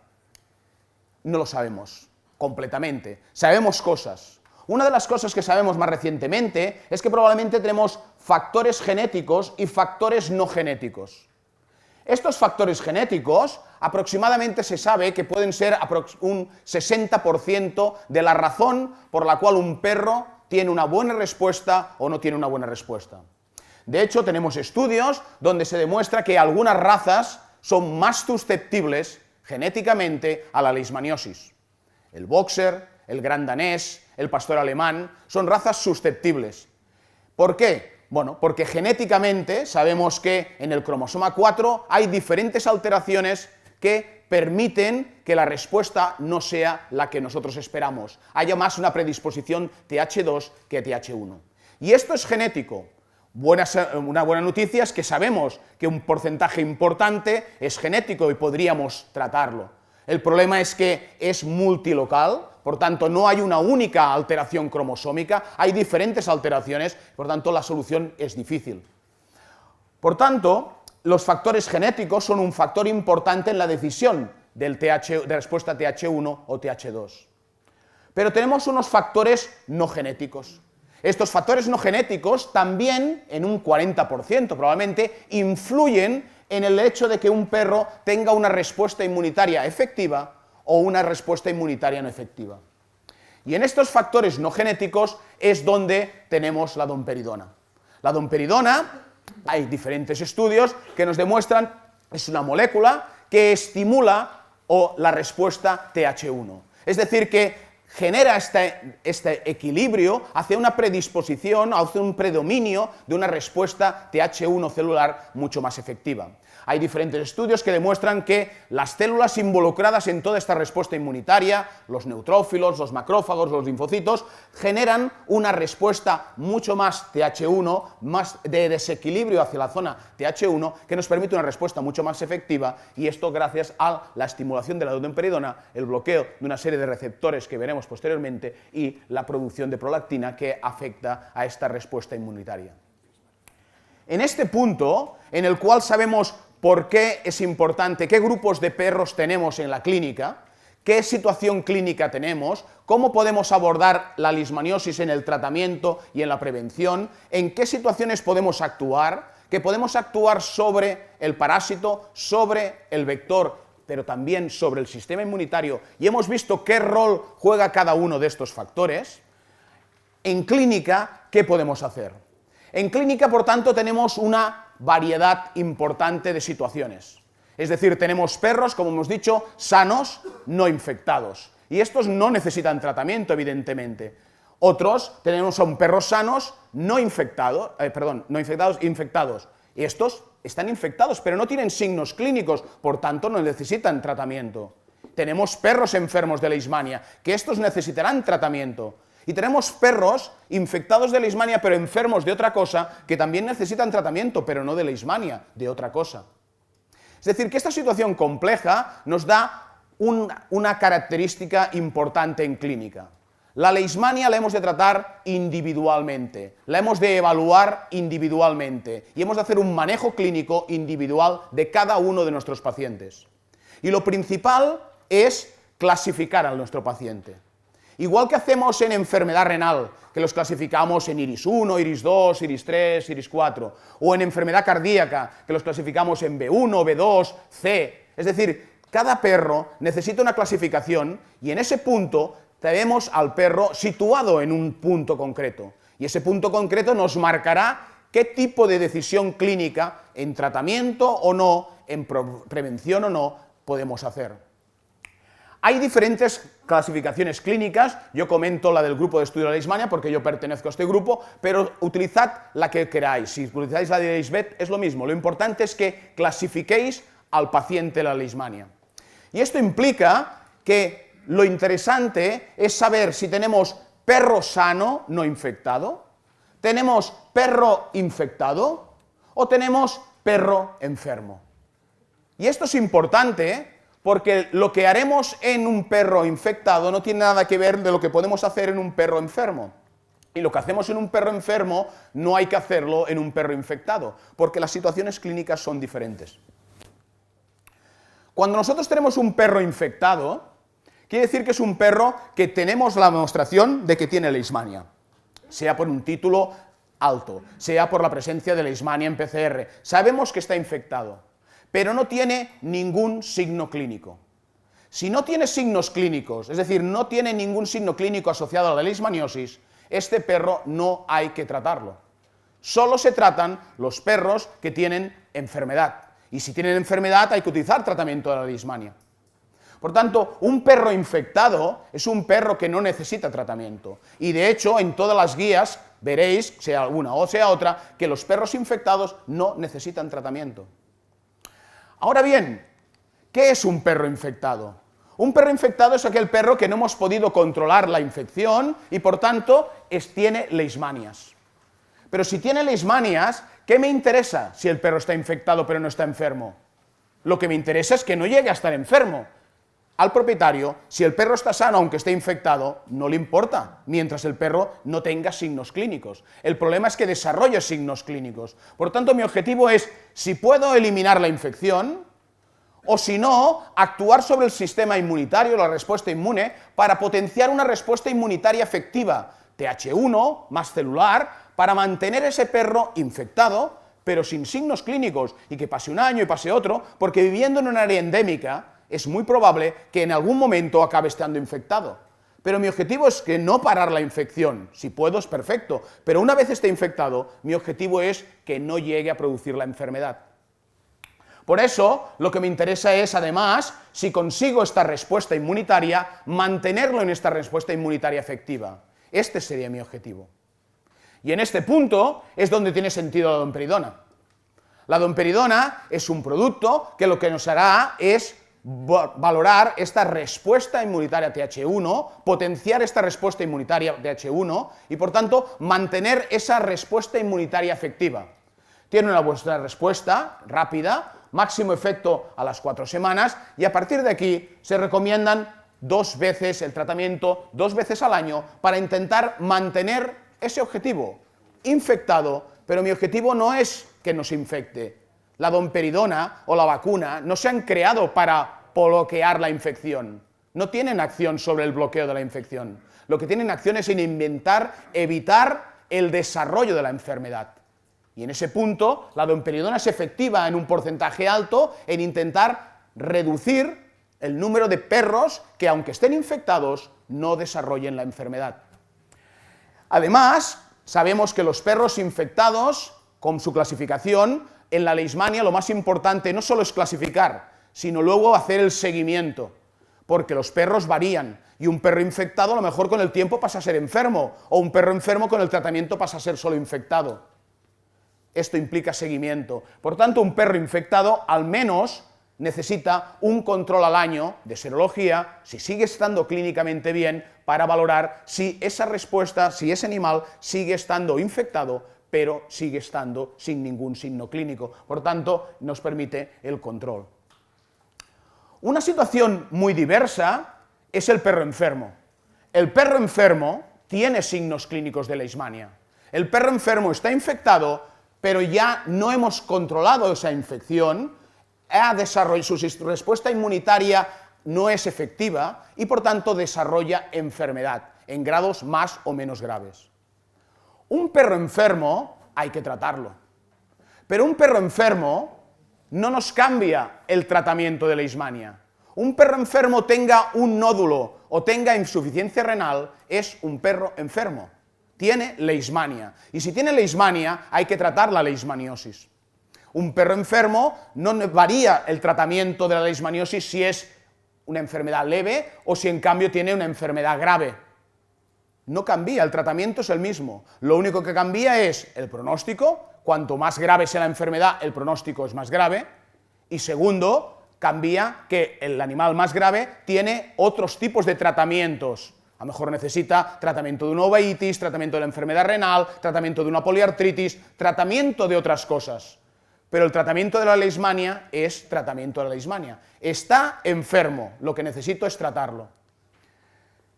No lo sabemos completamente. Sabemos cosas. Una de las cosas que sabemos más recientemente es que probablemente tenemos factores genéticos y factores no genéticos. Estos factores genéticos aproximadamente se sabe que pueden ser un 60% de la razón por la cual un perro tiene una buena respuesta o no tiene una buena respuesta. De hecho, tenemos estudios donde se demuestra que algunas razas son más susceptibles genéticamente a la leishmaniosis. El boxer, el gran danés, el pastor alemán son razas susceptibles. ¿Por qué? Bueno, porque genéticamente sabemos que en el cromosoma 4 hay diferentes alteraciones que permiten que la respuesta no sea la que nosotros esperamos. Haya más una predisposición TH2 que TH1. Y esto es genético. Una buena noticia es que sabemos que un porcentaje importante es genético y podríamos tratarlo. El problema es que es multilocal, por tanto no hay una única alteración cromosómica, hay diferentes alteraciones, por tanto la solución es difícil. Por tanto, los factores genéticos son un factor importante en la decisión de respuesta TH1 o TH2. Pero tenemos unos factores no genéticos. Estos factores no genéticos también, en un 40% probablemente, influyen en el hecho de que un perro tenga una respuesta inmunitaria efectiva o una respuesta inmunitaria no efectiva. Y en estos factores no genéticos es donde tenemos la domperidona. La domperidona, hay diferentes estudios que nos demuestran, es una molécula que estimula la respuesta TH1. Es decir, que genera este equilibrio hacia una predisposición, hacia un predominio de una respuesta TH1 celular mucho más efectiva. Hay diferentes estudios que demuestran que las células involucradas en toda esta respuesta inmunitaria, los neutrófilos, los macrófagos, los linfocitos, generan una respuesta mucho más TH1, más de desequilibrio hacia la zona TH1, que nos permite una respuesta mucho más efectiva, y esto gracias a la estimulación de la domperidona, el bloqueo de una serie de receptores que veremos posteriormente y la producción de prolactina que afecta a esta respuesta inmunitaria. En este punto, en el cual sabemos por qué es importante, qué grupos de perros tenemos en la clínica, qué situación clínica tenemos, cómo podemos abordar la leishmaniosis en el tratamiento y en la prevención, en qué situaciones podemos actuar, que podemos actuar sobre el parásito, sobre el vector, pero también sobre el sistema inmunitario, y hemos visto qué rol juega cada uno de estos factores. En clínica, ¿qué podemos hacer? En clínica, por tanto, tenemos una variedad importante de situaciones. Es decir, tenemos perros, como hemos dicho, sanos, no infectados. Y estos no necesitan tratamiento, evidentemente. Otros tenemos son perros sanos, infectados. Y estos están infectados, pero no tienen signos clínicos, por tanto no necesitan tratamiento. Tenemos perros enfermos de leishmania, que estos necesitarán tratamiento. Y tenemos perros infectados de leishmania, pero enfermos de otra cosa, que también necesitan tratamiento, pero no de leishmania, de otra cosa. Es decir, que esta situación compleja nos da una característica importante en clínica. La leishmania la hemos de tratar individualmente, la hemos de evaluar individualmente y hemos de hacer un manejo clínico individual de cada uno de nuestros pacientes. Y lo principal es clasificar a nuestro paciente. Igual que hacemos en enfermedad renal, que los clasificamos en IRIS 1, IRIS 2, IRIS 3, IRIS 4, o en enfermedad cardíaca, que los clasificamos en B1, B2, C. Es decir, cada perro necesita una clasificación y en ese punto tenemos al perro situado en un punto concreto. Y ese punto concreto nos marcará qué tipo de decisión clínica, en tratamiento o no, en prevención o no, podemos hacer. Hay diferentes clasificaciones clínicas, yo comento la del grupo de estudio de la leishmania porque yo pertenezco a este grupo, pero utilizad la que queráis. Si utilizáis la de Leishvet es lo mismo, lo importante es que clasifiquéis al paciente de la leishmania. Y esto implica que lo interesante es saber si tenemos perro sano no infectado, tenemos perro infectado o tenemos perro enfermo. Y esto es importante porque lo que haremos en un perro infectado no tiene nada que ver de lo que podemos hacer en un perro enfermo. Y lo que hacemos en un perro enfermo no hay que hacerlo en un perro infectado, porque las situaciones clínicas son diferentes. Cuando nosotros tenemos un perro infectado, quiere decir que es un perro que tenemos la demostración de que tiene leishmania, sea por un título alto, sea por la presencia de leishmania en PCR. Sabemos que está infectado, pero no tiene ningún signo clínico. Si no tiene signos clínicos, es decir, no tiene ningún signo clínico asociado a la leishmaniosis, este perro no hay que tratarlo. Solo se tratan los perros que tienen enfermedad. Y si tienen enfermedad hay que utilizar tratamiento de la leishmania. Por tanto, un perro infectado es un perro que no necesita tratamiento. Y de hecho, en todas las guías veréis, sea una o sea otra, que los perros infectados no necesitan tratamiento. Ahora bien, ¿qué es un perro infectado? Un perro infectado es aquel perro que no hemos podido controlar la infección y por tanto tiene leishmanias. Pero si tiene leishmanias, ¿qué me interesa si el perro está infectado pero no está enfermo? Lo que me interesa es que no llegue a estar enfermo. Al propietario, si el perro está sano aunque esté infectado, no le importa, mientras el perro no tenga signos clínicos. El problema es que desarrolle signos clínicos. Por tanto, mi objetivo es, si puedo eliminar la infección, o si no, actuar sobre el sistema inmunitario, la respuesta inmune, para potenciar una respuesta inmunitaria efectiva, TH1, más celular, para mantener ese perro infectado, pero sin signos clínicos, y que pase un año y pase otro, porque viviendo en un área endémica, es muy probable que en algún momento acabe estando infectado. Pero mi objetivo es que no parar la infección. Si puedo es perfecto, pero una vez esté infectado, mi objetivo es que no llegue a producir la enfermedad. Por eso, lo que me interesa es, además, si consigo esta respuesta inmunitaria, mantenerlo en esta respuesta inmunitaria efectiva. Este sería mi objetivo. Y en este punto es donde tiene sentido la domperidona. La domperidona es un producto que lo que nos hará es valorar esta respuesta inmunitaria TH1, potenciar esta respuesta inmunitaria TH1 y, por tanto, mantener esa respuesta inmunitaria efectiva. Tiene una buena respuesta rápida, máximo efecto a las 4 semanas y a partir de aquí se recomiendan 2 veces el tratamiento, 2 veces al año para intentar mantener ese objetivo infectado, pero mi objetivo no es que nos infecte. La domperidona o la vacuna no se han creado para bloquear la infección, no tienen acción sobre el bloqueo de la infección. Lo que tienen acción es en evitar el desarrollo de la enfermedad. Y en ese punto, la domperidona es efectiva en un porcentaje alto en intentar reducir el número de perros que, aunque estén infectados, no desarrollen la enfermedad. Además, sabemos que los perros infectados, con su clasificación, en la leishmania lo más importante no solo es clasificar, sino luego hacer el seguimiento. porque los perros varían, y un perro infectado a lo mejor con el tiempo pasa a ser enfermo, o un perro enfermo con el tratamiento pasa a ser solo infectado. Esto implica seguimiento. Por tanto, un perro infectado al menos necesita un control al año de serología, si sigue estando clínicamente bien, para valorar si esa respuesta, si ese animal sigue estando infectado, pero sigue estando sin ningún signo clínico. Por tanto, nos permite el control. Una situación muy diversa es el perro enfermo. El perro enfermo tiene signos clínicos de leishmania. El perro enfermo está infectado, pero ya no hemos controlado esa infección, su respuesta inmunitaria no es efectiva y por tanto desarrolla enfermedad en grados más o menos graves. Un perro enfermo hay que tratarlo, pero un perro enfermo no nos cambia el tratamiento de leishmania. Un perro enfermo tenga un nódulo o tenga insuficiencia renal, es un perro enfermo, tiene leishmania, y si tiene leishmania hay que tratar la leishmaniosis. Un perro enfermo no varía el tratamiento de la leishmaniosis si es una enfermedad leve o si en cambio tiene una enfermedad grave. No cambia, el tratamiento es el mismo. Lo único que cambia es el pronóstico. Cuanto más grave sea la enfermedad, el pronóstico es más grave. Y segundo, cambia que el animal más grave tiene otros tipos de tratamientos. A lo mejor necesita tratamiento de una uveitis, tratamiento de la enfermedad renal, tratamiento de una poliartritis, tratamiento de otras cosas. Pero el tratamiento de la leishmania es tratamiento de la leishmania. Está enfermo, lo que necesito es tratarlo.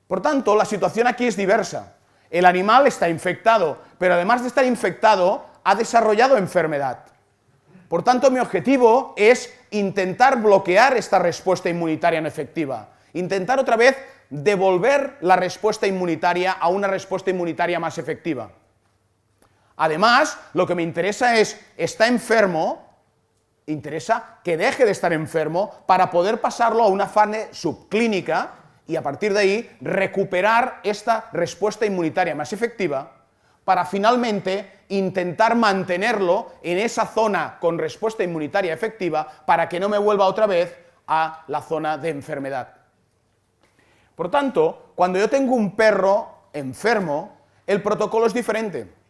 Por tanto, la situación aquí es diversa. El animal está infectado, pero además de estar infectado, ha desarrollado enfermedad. Por tanto, mi objetivo es intentar bloquear esta respuesta inmunitaria no efectiva. Intentar otra vez devolver la respuesta inmunitaria a una respuesta inmunitaria más efectiva. Además, lo que me interesa es, está enfermo, interesa que deje de estar enfermo para poder pasarlo a una fase subclínica y a partir de ahí recuperar esta respuesta inmunitaria más efectiva para finalmente intentar mantenerlo en esa zona con respuesta inmunitaria efectiva para que no me vuelva otra vez a la zona de enfermedad. Por tanto, cuando yo tengo un perro enfermo, el protocolo es diferente.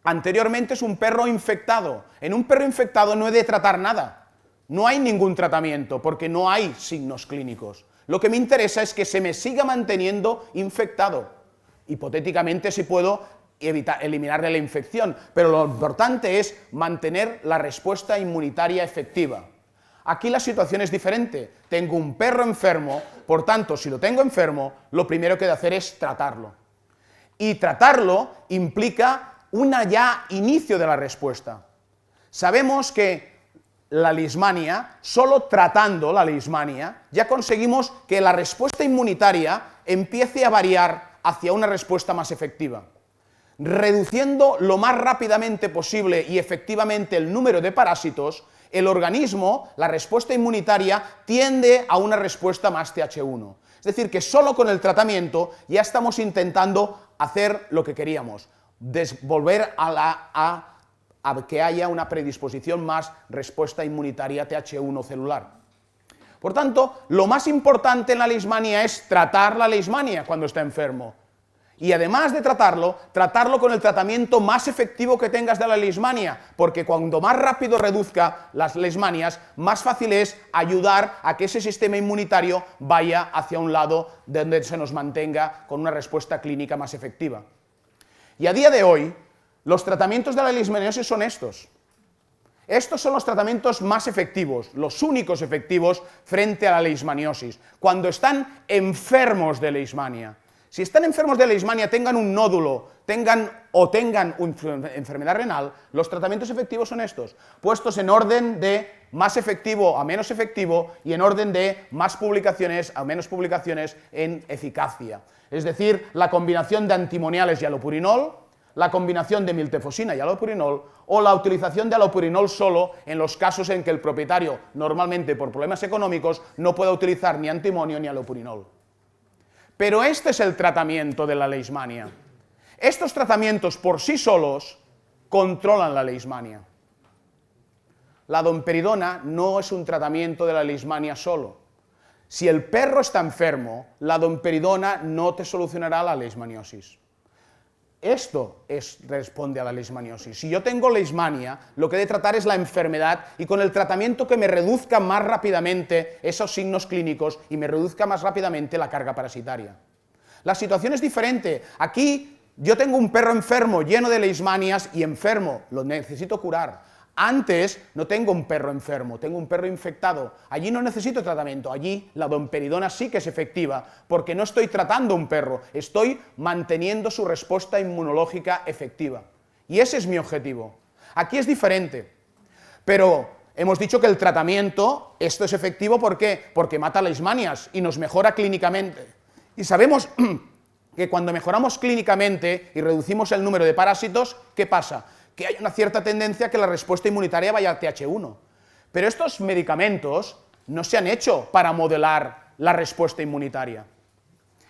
Anteriormente es un perro infectado. En un perro infectado no he de tratar nada. No hay ningún tratamiento porque no hay signos clínicos. Lo que me interesa es que se me siga manteniendo infectado. Hipotéticamente si puedo eliminarle la infección, pero lo importante es mantener la respuesta inmunitaria efectiva. Aquí la situación es diferente. Tengo un perro enfermo, por tanto, si lo tengo enfermo, lo primero que he de hacer es tratarlo. Y tratarlo implica ya inicio de la respuesta. Sabemos que la leishmania, solo tratando la leishmania, ya conseguimos que la respuesta inmunitaria empiece a variar hacia una respuesta más efectiva. Reduciendo lo más rápidamente posible y efectivamente el número de parásitos, el organismo, la respuesta inmunitaria, tiende a una respuesta más Th1. Es decir, que solo con el tratamiento ya estamos intentando hacer lo que queríamos. Volver a que haya una predisposición más respuesta inmunitaria Th1 celular. Por tanto, lo más importante en la leishmania es tratar la leishmania cuando está enfermo. Y además de tratarlo con el tratamiento más efectivo que tengas de la leishmania, porque cuando más rápido reduzca las leishmanias, más fácil es ayudar a que ese sistema inmunitario vaya hacia un lado donde se nos mantenga con una respuesta clínica más efectiva. Y a día de hoy, los tratamientos de la leishmaniosis son estos. Estos son los tratamientos más efectivos, los únicos efectivos frente a la leishmaniosis, cuando están enfermos de leishmania. Si están enfermos de leishmania, tengan un nódulo, tengan una enfermedad renal, los tratamientos efectivos son estos, puestos en orden de más efectivo a menos efectivo y en orden de más publicaciones a menos publicaciones en eficacia. Es decir, la combinación de antimoniales y alopurinol, la combinación de miltefosina y alopurinol o la utilización de alopurinol solo en los casos en que el propietario, normalmente por problemas económicos, no pueda utilizar ni antimonio ni alopurinol. Pero este es el tratamiento de la leishmania. Estos tratamientos por sí solos controlan la leishmania. La domperidona no es un tratamiento de la leishmania solo. Si el perro está enfermo, la domperidona no te solucionará la leishmaniosis. Esto responde a la leishmaniosis. Si yo tengo leishmania, lo que he de tratar es la enfermedad y con el tratamiento que me reduzca más rápidamente esos signos clínicos y me reduzca más rápidamente la carga parasitaria. La situación es diferente. Aquí yo tengo un perro enfermo, lleno de leishmanias y enfermo, lo necesito curar. Antes no tengo un perro enfermo, tengo un perro infectado. Allí no necesito tratamiento, allí la domperidona sí que es efectiva, porque no estoy tratando un perro, estoy manteniendo su respuesta inmunológica efectiva. Y ese es mi objetivo. Aquí es diferente, pero hemos dicho que el tratamiento, esto es efectivo, ¿por qué? Porque mata leishmanias y nos mejora clínicamente. Y sabemos que cuando mejoramos clínicamente y reducimos el número de parásitos, ¿qué pasa? Que hay una cierta tendencia a que la respuesta inmunitaria vaya al TH1. Pero estos medicamentos no se han hecho para modelar la respuesta inmunitaria.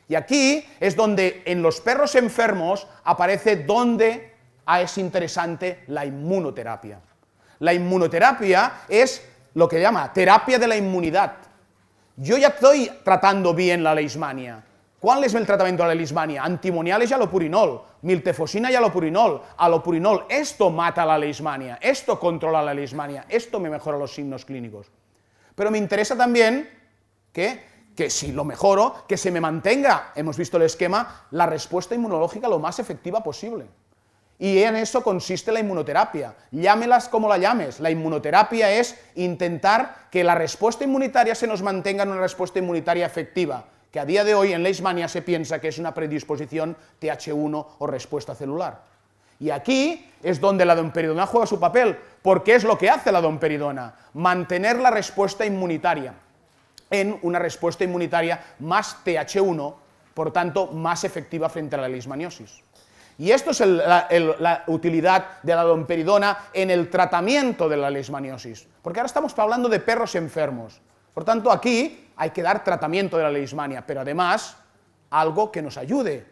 Y aquí es donde en los perros enfermos aparece donde es interesante la inmunoterapia. La inmunoterapia es lo que llama terapia de la inmunidad. Yo ya estoy tratando bien la leishmania. ¿Cuál es el tratamiento de la leishmania? Antimoniales y alopurinol, miltefosina y alopurinol. Esto mata la leishmania, esto controla la leishmania, esto me mejora los signos clínicos. Pero me interesa también que si lo mejoro, que se me mantenga, hemos visto el esquema, la respuesta inmunológica lo más efectiva posible. Y en eso consiste la inmunoterapia. Llámelas como la llames, la inmunoterapia es intentar que la respuesta inmunitaria se nos mantenga en una respuesta inmunitaria efectiva, que a día de hoy en leishmania se piensa que es una predisposición TH1 o respuesta celular. Y aquí es donde la domperidona juega su papel, porque es lo que hace la domperidona, mantener la respuesta inmunitaria en una respuesta inmunitaria más TH1, por tanto más efectiva frente a la leishmaniosis. Y esto es la utilidad de la domperidona en el tratamiento de la leishmaniosis, porque ahora estamos hablando de perros enfermos. Por tanto, aquí hay que dar tratamiento de la leishmania, pero además algo que nos ayude.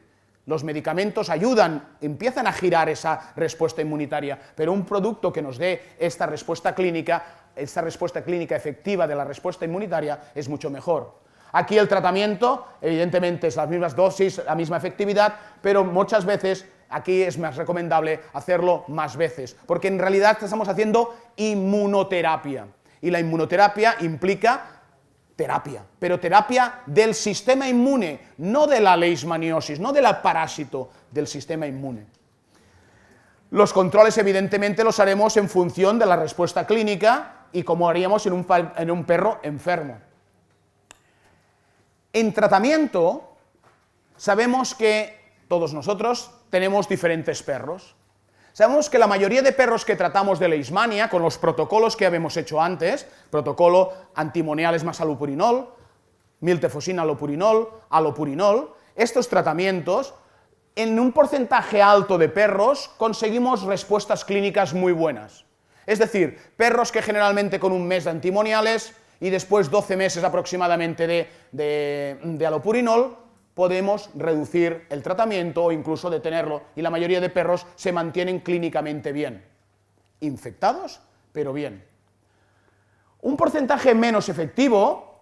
Los medicamentos ayudan, empiezan a girar esa respuesta inmunitaria, pero un producto que nos dé esta respuesta clínica efectiva de la respuesta inmunitaria es mucho mejor. Aquí el tratamiento, evidentemente, es las mismas dosis, la misma efectividad, pero muchas veces aquí es más recomendable hacerlo más veces, porque en realidad estamos haciendo inmunoterapia. Y la inmunoterapia implica terapia, pero terapia del sistema inmune, no de la leishmaniosis, no del parásito, del sistema inmune. Los controles, evidentemente, los haremos en función de la respuesta clínica y como haríamos en un perro enfermo. En tratamiento, sabemos que todos nosotros tenemos diferentes perros. Sabemos que la mayoría de perros que tratamos de leishmania, con los protocolos que habíamos hecho antes, protocolo antimoniales más alopurinol, miltefosina alopurinol, estos tratamientos, en un porcentaje alto de perros conseguimos respuestas clínicas muy buenas. Es decir, perros que generalmente con un mes de antimoniales y después 12 meses aproximadamente de alopurinol, podemos reducir el tratamiento o incluso detenerlo, y la mayoría de perros se mantienen clínicamente bien. Infectados, pero bien. Un porcentaje menos efectivo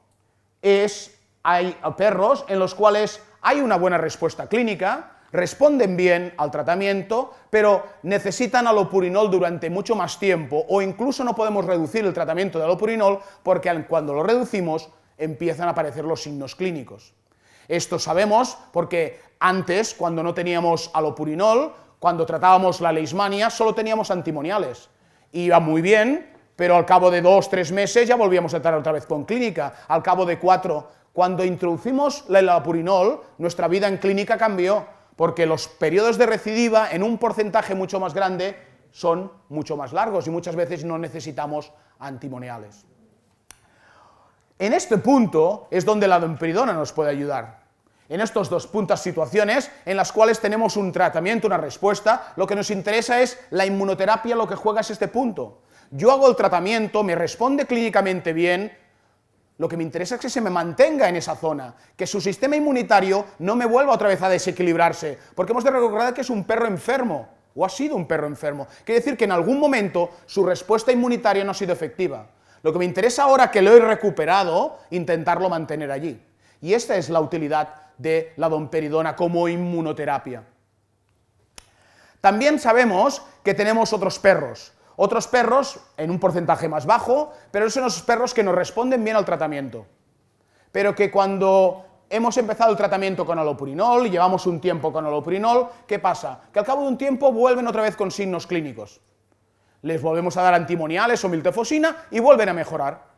hay perros en los cuales hay una buena respuesta clínica, responden bien al tratamiento, pero necesitan alopurinol durante mucho más tiempo, o incluso no podemos reducir el tratamiento de alopurinol porque cuando lo reducimos empiezan a aparecer los signos clínicos. Esto sabemos porque antes, cuando no teníamos alopurinol, cuando tratábamos la leishmania, solo teníamos antimoniales. Iba muy bien, pero al cabo de 2 o 3 meses ya volvíamos a tratar otra vez con clínica. Al cabo de 4, cuando introducimos el alopurinol, nuestra vida en clínica cambió, porque los periodos de recidiva en un porcentaje mucho más grande son mucho más largos y muchas veces no necesitamos antimoniales. En este punto es donde la domperidona nos puede ayudar. En estos dos situaciones en las cuales tenemos un tratamiento, una respuesta, lo que nos interesa es la inmunoterapia, lo que juega es este punto. Yo hago el tratamiento, me responde clínicamente bien, lo que me interesa es que se me mantenga en esa zona, que su sistema inmunitario no me vuelva otra vez a desequilibrarse, porque hemos de recordar que es un perro enfermo, o ha sido un perro enfermo. Quiere decir que en algún momento su respuesta inmunitaria no ha sido efectiva. Lo que me interesa ahora que lo he recuperado, intentarlo mantener allí. Y esta es la utilidad de la domperidona como inmunoterapia. También sabemos que tenemos otros perros en un porcentaje más bajo, pero son los perros que nos responden bien al tratamiento. Pero que cuando hemos empezado el tratamiento con allopurinol y llevamos un tiempo con allopurinol, ¿qué pasa? Que al cabo de un tiempo vuelven otra vez con signos clínicos. Les volvemos a dar antimoniales o miltefosina y vuelven a mejorar.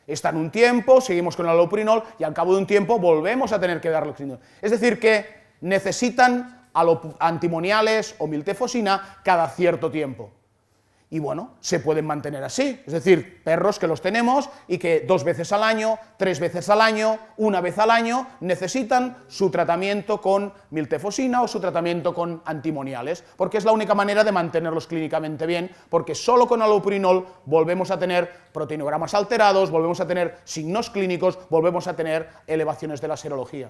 Están un tiempo, seguimos con el allopurinol y al cabo de un tiempo volvemos a tener que darles clínicos. Es decir, que necesitan antimoniales o miltefosina cada cierto tiempo. Y bueno, se pueden mantener así, es decir, perros que los tenemos y que 2 veces al año, 3 veces al año, 1 vez al año, necesitan su tratamiento con miltefosina o su tratamiento con antimoniales, porque es la única manera de mantenerlos clínicamente bien, porque solo con allopurinol volvemos a tener proteinogramas alterados, volvemos a tener signos clínicos, volvemos a tener elevaciones de la serología.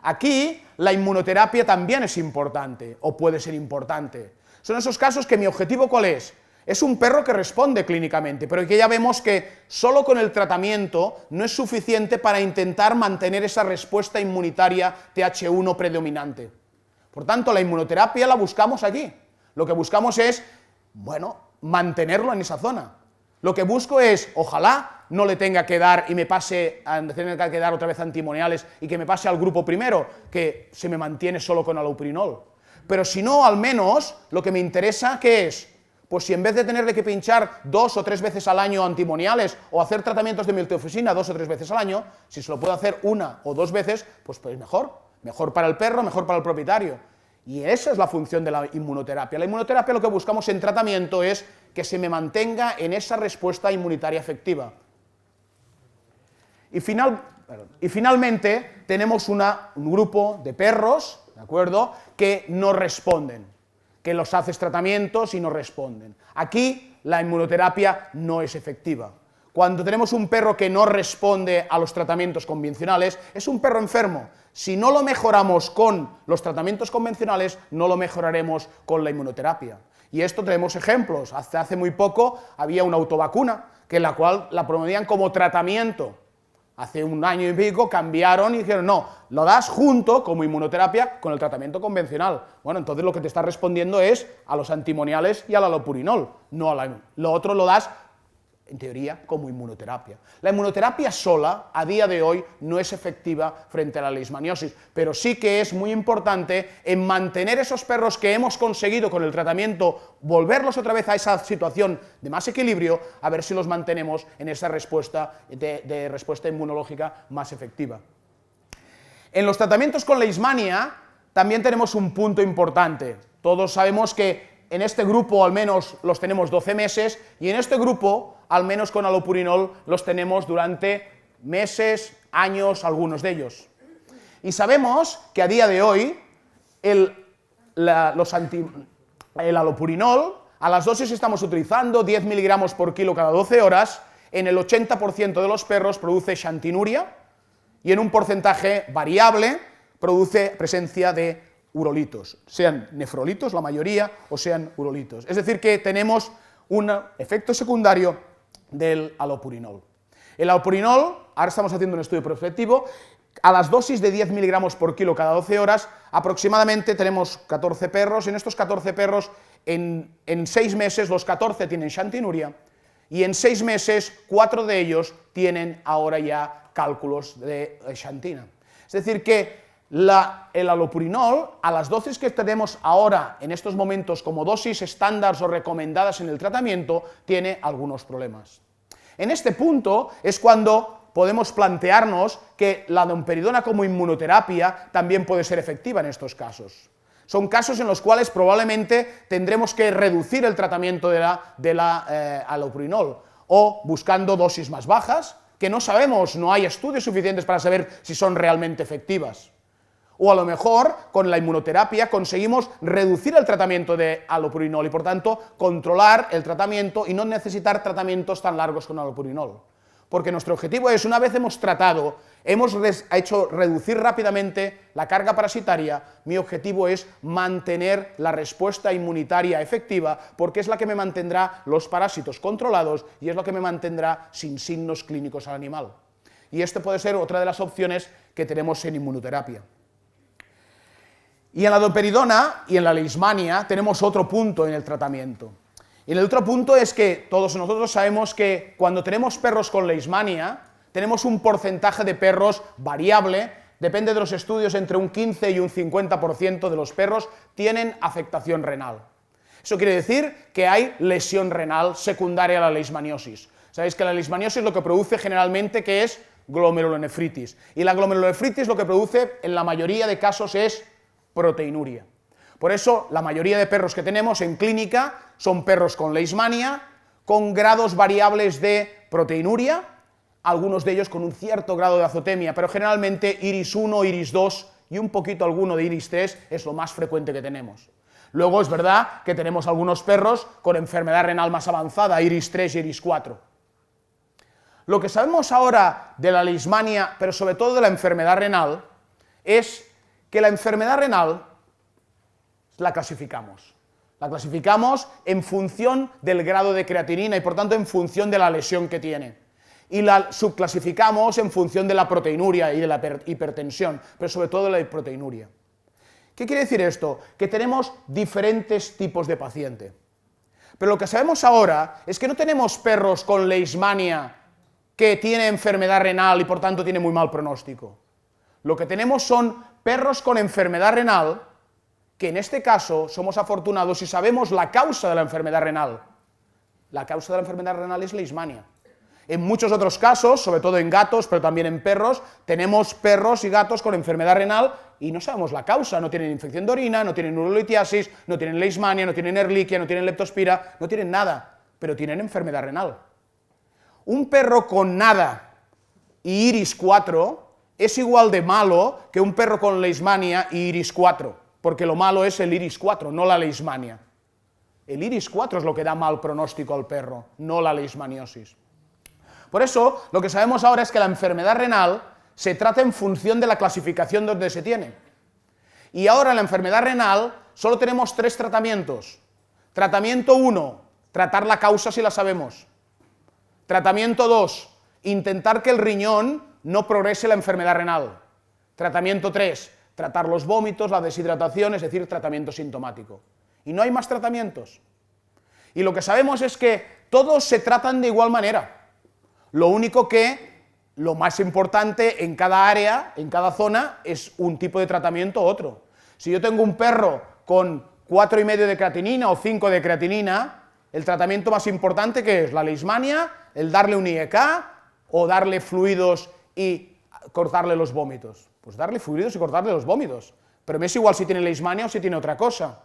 Aquí la inmunoterapia también es importante, o puede ser importante. Son esos casos que mi objetivo ¿cuál es? Es un perro que responde clínicamente, pero que ya vemos que solo con el tratamiento no es suficiente para intentar mantener esa respuesta inmunitaria TH1 predominante. Por tanto, la inmunoterapia la buscamos allí. Lo que buscamos es, bueno, mantenerlo en esa zona. Lo que busco es, ojalá no le tenga que dar y me pase, tenga que dar otra vez antimoniales y que me pase al grupo primero, que se me mantiene solo con allopurinol. Pero si no, al menos, lo que me interesa, ¿qué es? Pues si en vez de tenerle que pinchar 2 o 3 veces al año antimoniales o hacer tratamientos de miltefosina 2 o 3 veces al año, si se lo puedo hacer 1 o 2 veces, pues mejor. Mejor para el perro, mejor para el propietario. Y esa es la función de la inmunoterapia. La inmunoterapia lo que buscamos en tratamiento es que se me mantenga en esa respuesta inmunitaria efectiva. Y finalmente tenemos un grupo de perros, ¿de acuerdo?, que no responden, que los haces tratamientos y no responden. Aquí la inmunoterapia no es efectiva. Cuando tenemos un perro que no responde a los tratamientos convencionales, es un perro enfermo. Si no lo mejoramos con los tratamientos convencionales, no lo mejoraremos con la inmunoterapia. Y esto tenemos ejemplos. Hasta hace muy poco había una autovacuna, que la cual la promovían como tratamiento. Hace 1 año y pico cambiaron y dijeron, no, lo das junto como inmunoterapia con el tratamiento convencional. Bueno, entonces lo que te está respondiendo es a los antimoniales y al allopurinol, no a lo otro lo das, en teoría, como inmunoterapia. La inmunoterapia sola, a día de hoy, no es efectiva frente a la leishmaniosis, pero sí que es muy importante en mantener esos perros que hemos conseguido con el tratamiento, volverlos otra vez a esa situación de más equilibrio, a ver si los mantenemos en esa respuesta de respuesta inmunológica más efectiva. En los tratamientos con leishmania también tenemos un punto importante. Todos sabemos que en este grupo al menos los tenemos 12 meses y en este grupo, al menos con allopurinol, los tenemos durante meses, años, algunos de ellos. Y sabemos que a día de hoy el allopurinol, a las dosis que estamos utilizando, 10 miligramos por kilo cada 12 horas, en el 80% de los perros produce xantinuria y en un porcentaje variable produce presencia de urolitos, sean nefrolitos la mayoría o sean urolitos. Es decir, que tenemos un efecto secundario del allopurinol. El allopurinol, ahora estamos haciendo un estudio prospectivo, a las dosis de 10 miligramos por kilo cada 12 horas, aproximadamente tenemos 14 perros, en estos 14 perros, en 6 meses los 14 tienen xantinuria y en 6 meses 4 de ellos tienen ahora ya cálculos de xantina. Es decir, que el allopurinol, a las dosis que tenemos ahora en estos momentos como dosis estándar o recomendadas en el tratamiento, tiene algunos problemas. En este punto es cuando podemos plantearnos que la domperidona como inmunoterapia también puede ser efectiva en estos casos. Son casos en los cuales probablemente tendremos que reducir el tratamiento de la allopurinol o buscando dosis más bajas, que no sabemos, no hay estudios suficientes para saber si son realmente efectivas. O a lo mejor, con la inmunoterapia, conseguimos reducir el tratamiento de allopurinol y, por tanto, controlar el tratamiento y no necesitar tratamientos tan largos con allopurinol. porque nuestro objetivo es, una vez hemos tratado, hemos hecho reducir rápidamente la carga parasitaria, mi objetivo es mantener la respuesta inmunitaria efectiva, porque es la que me mantendrá los parásitos controlados y es la que me mantendrá sin signos clínicos al animal. Y esto puede ser otra de las opciones que tenemos en inmunoterapia. Y en la domperidona y en la leishmania tenemos otro punto en el tratamiento. Y el otro punto es que todos nosotros sabemos que cuando tenemos perros con leishmania, tenemos un porcentaje de perros variable, depende de los estudios, entre un 15 y un 50% de los perros tienen afectación renal. Eso quiere decir que hay lesión renal secundaria a la leishmaniosis. Sabéis que la leishmaniosis lo que produce generalmente que es glomerulonefritis. Y la glomerulonefritis lo que produce en la mayoría de casos es proteinuria. Por eso, la mayoría de perros que tenemos en clínica son perros con leishmania, con grados variables de proteinuria, algunos de ellos con un cierto grado de azotemia, pero generalmente iris 1, iris 2 y un poquito alguno de iris 3 es lo más frecuente que tenemos. Luego es verdad que tenemos algunos perros con enfermedad renal más avanzada, iris 3 y iris 4. Lo que sabemos ahora de la leishmania, pero sobre todo de la enfermedad renal, es que la enfermedad renal la clasificamos. La clasificamos en función del grado de creatinina y por tanto en función de la lesión que tiene. Y la subclasificamos en función de la proteinuria y de la hipertensión, pero sobre todo de la proteinuria. ¿Qué quiere decir esto? Que tenemos diferentes tipos de paciente. Pero lo que sabemos ahora es que no tenemos perros con leishmania que tiene enfermedad renal y por tanto tiene muy mal pronóstico. Lo que tenemos son perros con enfermedad renal que en este caso somos afortunados y sabemos la causa de la enfermedad renal. La causa de la enfermedad renal es leishmania. En muchos otros casos, sobre todo en gatos, pero también en perros, tenemos perros y gatos con enfermedad renal y no sabemos la causa. No tienen infección de orina, no tienen urolitiasis, no tienen leishmania, no tienen Ehrlichia, no tienen leptospira, no tienen nada, pero tienen enfermedad renal. Un perro con nada y iris 4 es igual de malo que un perro con leishmania y iris 4. Porque lo malo es el iris 4, no la leishmania. El iris 4 es lo que da mal pronóstico al perro, no la leishmaniosis. Por eso, lo que sabemos ahora es que la enfermedad renal se trata en función de la clasificación donde se tiene. Y ahora en la enfermedad renal solo tenemos 3 tratamientos. Tratamiento 1, tratar la causa si la sabemos. Tratamiento 2, intentar que el riñón no progrese la enfermedad renal. Tratamiento 3, tratar los vómitos, la deshidratación, es decir, tratamiento sintomático. Y no hay más tratamientos. Y lo que sabemos es que todos se tratan de igual manera. Lo único que lo más importante en cada área, en cada zona, es un tipo de tratamiento u otro. Si yo tengo un perro con 4,5 de creatinina o 5 de creatinina, el tratamiento más importante que es la leishmania, el darle un IEK o darle fluidos y cortarle los vómitos. Pues darle fluidos y cortarle los vómitos. Pero me es igual si tiene leishmania o si tiene otra cosa.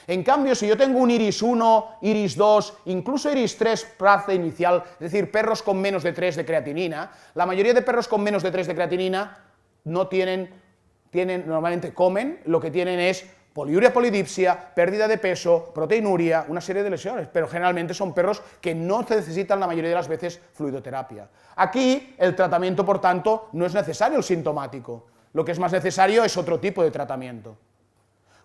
En cambio, si yo tengo un iris 1, iris 2, incluso iris 3 fase inicial, es decir, perros con menos de 3 de creatinina, la mayoría de perros con menos de 3 de creatinina no normalmente comen, lo que tienen es poliuria polidipsia, pérdida de peso, proteinuria, una serie de lesiones, pero generalmente son perros que no necesitan la mayoría de las veces fluidoterapia. Aquí el tratamiento, por tanto, no es necesario el sintomático, lo que es más necesario es otro tipo de tratamiento.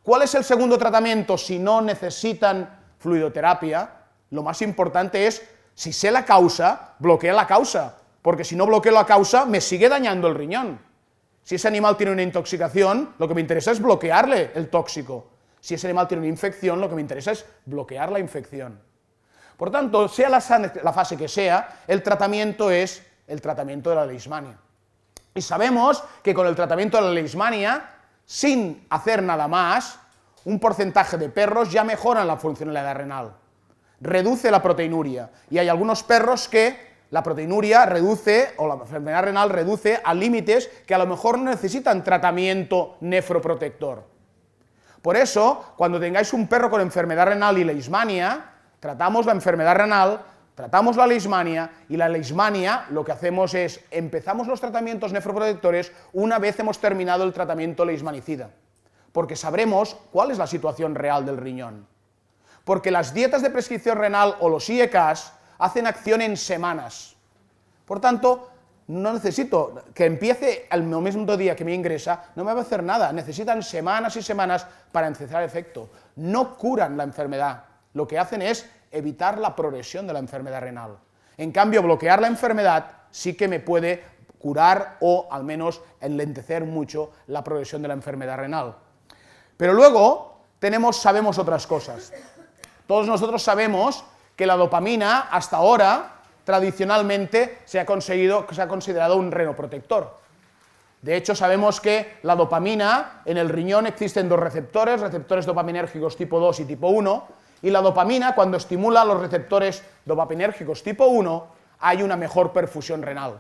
¿Cuál es el segundo tratamiento si no necesitan fluidoterapia? Lo más importante es, si sé la causa, bloquea la causa, porque si no bloqueo la causa me sigue dañando el riñón. Si ese animal tiene una intoxicación, lo que me interesa es bloquearle el tóxico. Si ese animal tiene una infección, lo que me interesa es bloquear la infección. Por tanto, sea la fase que sea, el tratamiento es el tratamiento de la leishmania. Y sabemos que con el tratamiento de la leishmania, sin hacer nada más, un porcentaje de perros ya mejoran la funcionalidad renal. Reduce la proteinuria. Y hay algunos perros que la proteinuria reduce, o la enfermedad renal reduce a límites que a lo mejor no necesitan tratamiento nefroprotector. Por eso, cuando tengáis un perro con enfermedad renal y leishmania, tratamos la enfermedad renal, tratamos la leishmania, y la leishmania lo que hacemos es, empezamos los tratamientos nefroprotectores una vez hemos terminado el tratamiento leishmanicida, porque sabremos cuál es la situación real del riñón. Porque las dietas de prescripción renal o los IEKs hacen acción en semanas. Por tanto, no necesito que empiece al mismo día que me ingresa, no me va a hacer nada, necesitan semanas y semanas para empezar el efecto. No curan la enfermedad, lo que hacen es evitar la progresión de la enfermedad renal. En cambio, bloquear la enfermedad sí que me puede curar o al menos enlentecer mucho la progresión de la enfermedad renal. Pero luego sabemos otras cosas. Todos nosotros sabemos que la dopamina hasta ahora tradicionalmente se ha considerado un renoprotector. De hecho, sabemos que la dopamina, en el riñón existen dos receptores dopaminérgicos tipo 2 y tipo 1, y la dopamina, cuando estimula los receptores dopaminérgicos tipo 1, hay una mejor perfusión renal.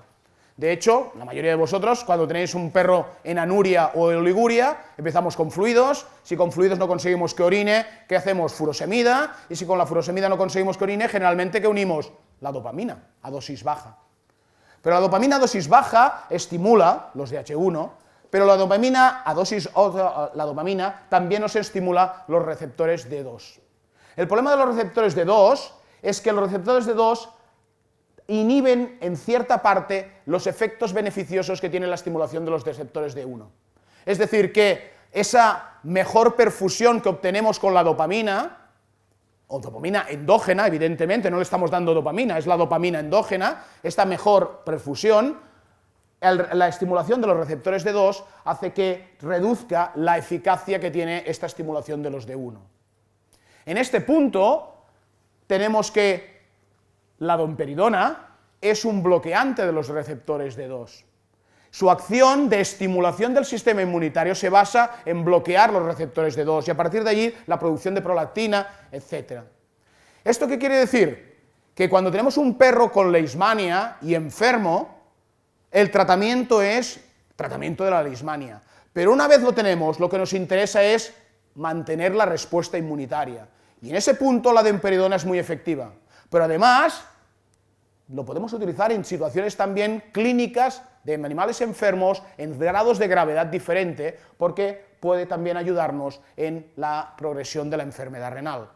De hecho, la mayoría de vosotros, cuando tenéis un perro en anuria o oliguria, empezamos con fluidos. Si con fluidos no conseguimos que orine, ¿qué hacemos? Furosemida, y si con la furosemida no conseguimos que orine, generalmente, ¿qué unimos? La dopamina, a dosis baja. Pero la dopamina a dosis baja estimula los DH1, pero la dopamina también nos estimula los receptores D2. El problema de los receptores D2 es que los receptores D2 inhiben en cierta parte los efectos beneficiosos que tiene la estimulación de los receptores D1. Es decir, que esa mejor perfusión que obtenemos con la dopamina, o dopamina endógena, evidentemente, no le estamos dando dopamina, es la dopamina endógena, esta mejor perfusión, la estimulación de los receptores D2 hace que reduzca la eficacia que tiene esta estimulación de los D1. En este punto, tenemos que la domperidona es un bloqueante de los receptores D2. Su acción de estimulación del sistema inmunitario se basa en bloquear los receptores D2 y a partir de allí la producción de prolactina, etc. ¿Esto qué quiere decir? Que cuando tenemos un perro con leishmania y enfermo, el tratamiento es tratamiento de la leishmania. Pero una vez lo tenemos, lo que nos interesa es mantener la respuesta inmunitaria. Y en ese punto la domperidona es muy efectiva. Pero además, lo podemos utilizar en situaciones también clínicas de animales enfermos en grados de gravedad diferente, porque puede también ayudarnos en la progresión de la enfermedad renal.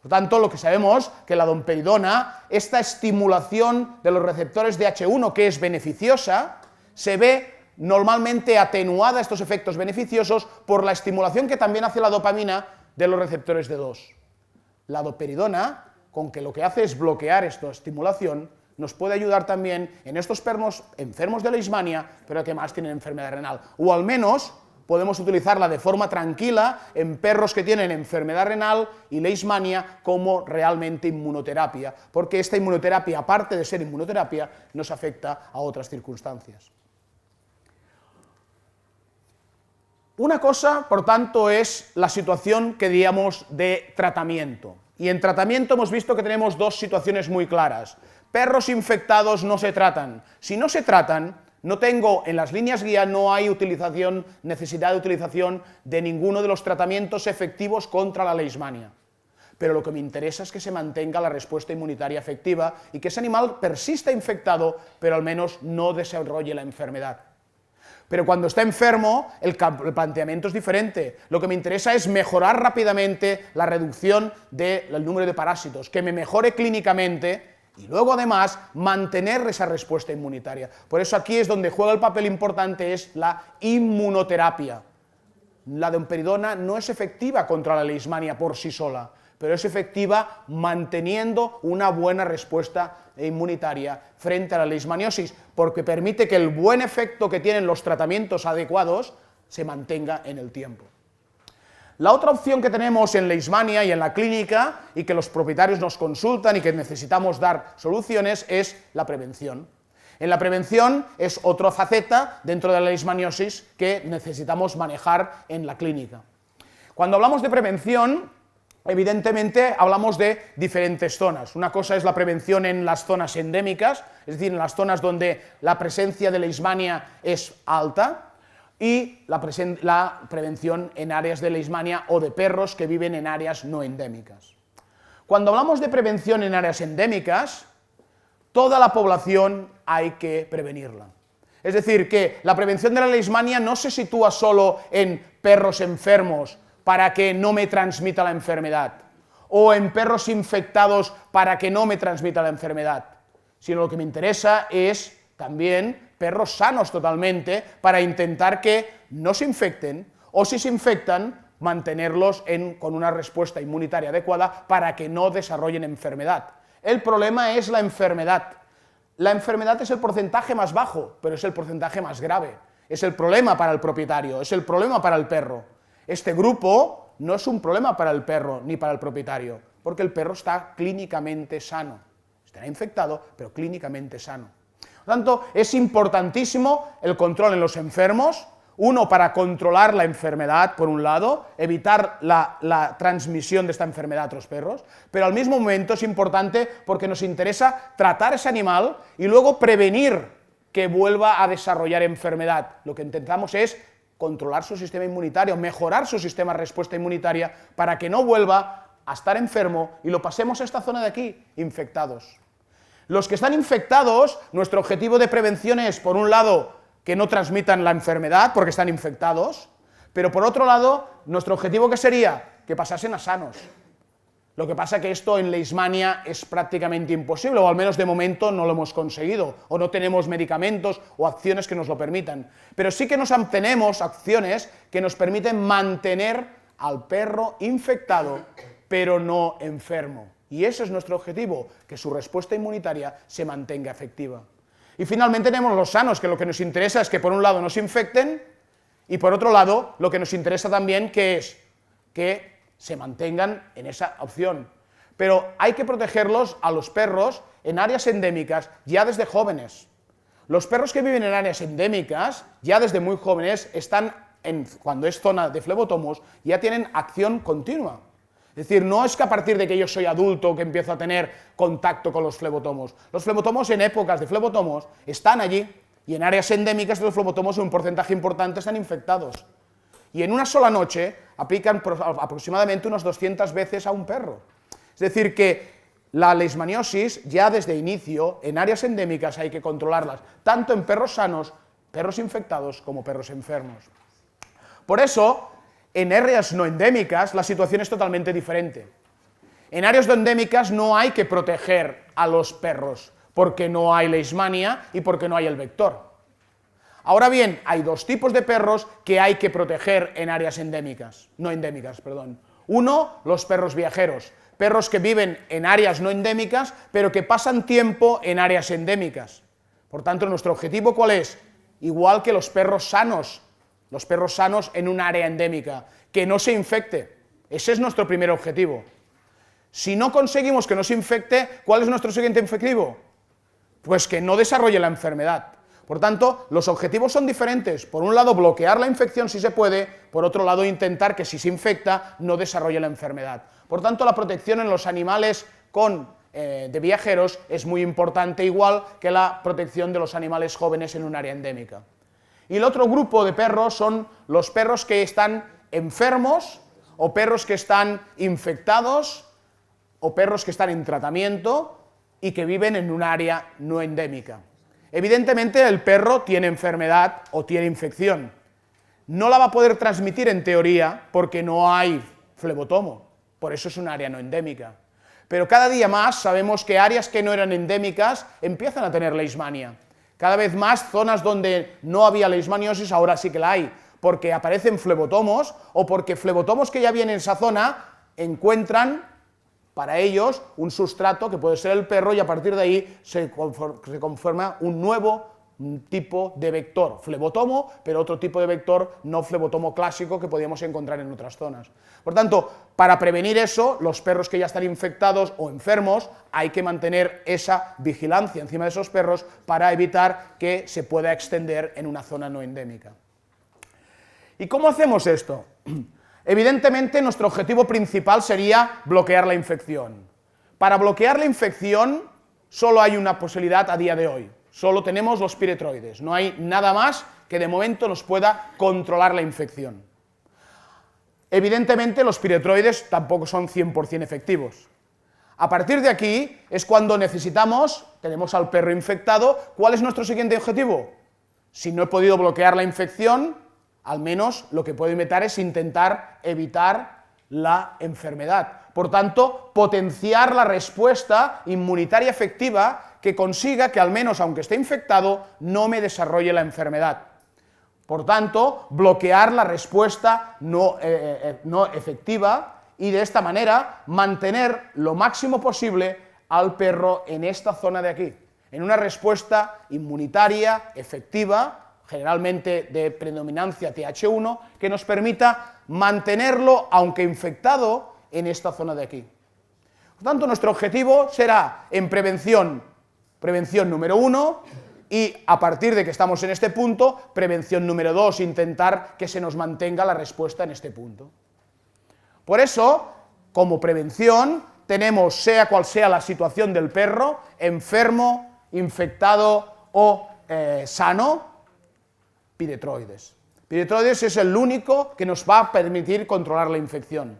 Por tanto, lo que sabemos que la domperidona, esta estimulación de los receptores de H1 que es beneficiosa, se ve normalmente atenuada estos efectos beneficiosos por la estimulación que también hace la dopamina de los receptores D2. La domperidona, con que lo que hace es bloquear esta estimulación, nos puede ayudar también en estos perros enfermos de leishmania, pero que más tienen enfermedad renal. O al menos podemos utilizarla de forma tranquila en perros que tienen enfermedad renal y leishmania como realmente inmunoterapia, porque esta inmunoterapia, aparte de ser inmunoterapia, nos afecta a otras circunstancias. Una cosa, por tanto, es la situación que diríamos de tratamiento. Y en tratamiento hemos visto que tenemos dos situaciones muy claras. Perros infectados no se tratan. Si no se tratan, en las líneas guía no hay necesidad de utilización de ninguno de los tratamientos efectivos contra la leishmania. Pero lo que me interesa es que se mantenga la respuesta inmunitaria efectiva y que ese animal persista infectado, pero al menos no desarrolle la enfermedad. Pero cuando está enfermo, el planteamiento es diferente. Lo que me interesa es mejorar rápidamente la reducción del número de parásitos, que me mejore clínicamente y luego además mantener esa respuesta inmunitaria. Por eso aquí es donde juega el papel importante, es la inmunoterapia. La domperidona no es efectiva contra la leishmania por sí sola, pero es efectiva manteniendo una buena respuesta inmunitaria frente a la leishmaniosis, porque permite que el buen efecto que tienen los tratamientos adecuados se mantenga en el tiempo. La otra opción que tenemos en leishmania y en la clínica, y que los propietarios nos consultan y que necesitamos dar soluciones, es la prevención. En la prevención es otra faceta dentro de la leishmaniosis que necesitamos manejar en la clínica. Cuando hablamos de prevención, evidentemente hablamos de diferentes zonas. Una cosa es la prevención en las zonas endémicas, es decir, en las zonas donde la presencia de leishmania es alta, y la prevención en áreas de leishmania o de perros que viven en áreas no endémicas. Cuando hablamos de prevención en áreas endémicas, toda la población hay que prevenirla. Es decir, que la prevención de la leishmania no se sitúa solo en perros enfermos para que no me transmita la enfermedad, o en perros infectados para que no me transmita la enfermedad, sino lo que me interesa es también perros sanos totalmente para intentar que no se infecten o si se infectan, mantenerlos con una respuesta inmunitaria adecuada para que no desarrollen enfermedad. El problema es la enfermedad. La enfermedad es el porcentaje más bajo, pero es el porcentaje más grave. Es el problema para el propietario, es el problema para el perro. Este grupo no es un problema para el perro ni para el propietario, porque el perro está clínicamente sano. Estará infectado, pero clínicamente sano. Por lo tanto, es importantísimo el control en los enfermos, uno para controlar la enfermedad, por un lado, evitar la transmisión de esta enfermedad a otros perros, pero al mismo momento es importante porque nos interesa tratar ese animal y luego prevenir que vuelva a desarrollar enfermedad. Lo que intentamos es controlar su sistema inmunitario, mejorar su sistema de respuesta inmunitaria para que no vuelva a estar enfermo y lo pasemos a esta zona de aquí, infectados. Los que están infectados, nuestro objetivo de prevención es, por un lado, que no transmitan la enfermedad porque están infectados, pero por otro lado, nuestro objetivo ¿qué sería? Que pasasen a sanos. Lo que pasa es que esto en Leishmania es prácticamente imposible, o al menos de momento no lo hemos conseguido, o no tenemos medicamentos o acciones que nos lo permitan. Pero sí que tenemos acciones que nos permiten mantener al perro infectado, pero no enfermo. Y ese es nuestro objetivo, que su respuesta inmunitaria se mantenga efectiva. Y finalmente tenemos los sanos, que lo que nos interesa es que por un lado no se infecten, y por otro lado lo que nos interesa también que es que se mantengan en esa opción. Pero hay que protegerlos a los perros en áreas endémicas ya desde jóvenes. Los perros que viven en áreas endémicas, ya desde muy jóvenes, cuando es zona de flebotomos, ya tienen acción continua. Es decir, no es que a partir de que yo soy adulto que empiezo a tener contacto con los flebotomos. Los flebotomos en épocas de flebotomos están allí y en áreas endémicas de los flebotomos un porcentaje importante están infectados. Y en una sola noche aplican aproximadamente unas 200 veces a un perro. Es decir, que la leishmaniosis ya desde inicio en áreas endémicas hay que controlarlas, tanto en perros sanos, perros infectados como perros enfermos. Por eso, en áreas no endémicas la situación es totalmente diferente. En áreas no endémicas no hay que proteger a los perros, porque no hay leishmania y porque no hay el vector. Ahora bien, hay dos tipos de perros que hay que proteger en áreas no endémicas. Uno, los perros viajeros, perros que viven en áreas no endémicas, pero que pasan tiempo en áreas endémicas. Por tanto, nuestro objetivo ¿cuál es? Igual que los perros sanos en un área endémica, que no se infecte. Ese es nuestro primer objetivo. Si no conseguimos que no se infecte, ¿cuál es nuestro siguiente objetivo? Pues que no desarrolle la enfermedad. Por tanto, los objetivos son diferentes. Por un lado, bloquear la infección si se puede, por otro lado, intentar que si se infecta, no desarrolle la enfermedad. Por tanto, la protección en los animales de viajeros es muy importante, igual que la protección de los animales jóvenes en un área endémica. Y el otro grupo de perros son los perros que están enfermos, o perros que están infectados, o perros que están en tratamiento y que viven en un área no endémica. Evidentemente el perro tiene enfermedad o tiene infección. No la va a poder transmitir en teoría porque no hay flebotomo, por eso es un área no endémica. Pero cada día más sabemos que áreas que no eran endémicas empiezan a tener leishmania. Cada vez más zonas donde no había leishmaniosis ahora sí que la hay, porque aparecen flebotomos o porque flebotomos que ya vienen en esa zona encuentran para ellos un sustrato que puede ser el perro y a partir de ahí se conforma un nuevo tipo de vector, flebotomo, pero otro tipo de vector no flebotomo clásico que podíamos encontrar en otras zonas. Por tanto, para prevenir eso, los perros que ya están infectados o enfermos, hay que mantener esa vigilancia encima de esos perros para evitar que se pueda extender en una zona no endémica. ¿Y cómo hacemos esto? Evidentemente, nuestro objetivo principal sería bloquear la infección. Para bloquear la infección, solo hay una posibilidad a día de hoy. Solo tenemos los piretroides, no hay nada más que de momento nos pueda controlar la infección. Evidentemente los piretroides tampoco son 100% efectivos. A partir de aquí es cuando tenemos al perro infectado, ¿cuál es nuestro siguiente objetivo? Si no he podido bloquear la infección, al menos lo que puedo es intentar evitar la enfermedad. Por tanto, potenciar la respuesta inmunitaria efectiva que consiga que al menos, aunque esté infectado, no me desarrolle la enfermedad. Por tanto, bloquear la respuesta no efectiva y de esta manera mantener lo máximo posible al perro en esta zona de aquí, en una respuesta inmunitaria efectiva, generalmente de predominancia TH1, que nos permita mantenerlo, aunque infectado, en esta zona de aquí. Por tanto, nuestro objetivo será en prevención número 1, y a partir de que estamos en este punto, prevención número 2, intentar que se nos mantenga la respuesta en este punto. Por eso, como prevención, tenemos, sea cual sea la situación del perro, enfermo, infectado o sano, piretroides. Piretroides es el único que nos va a permitir controlar la infección.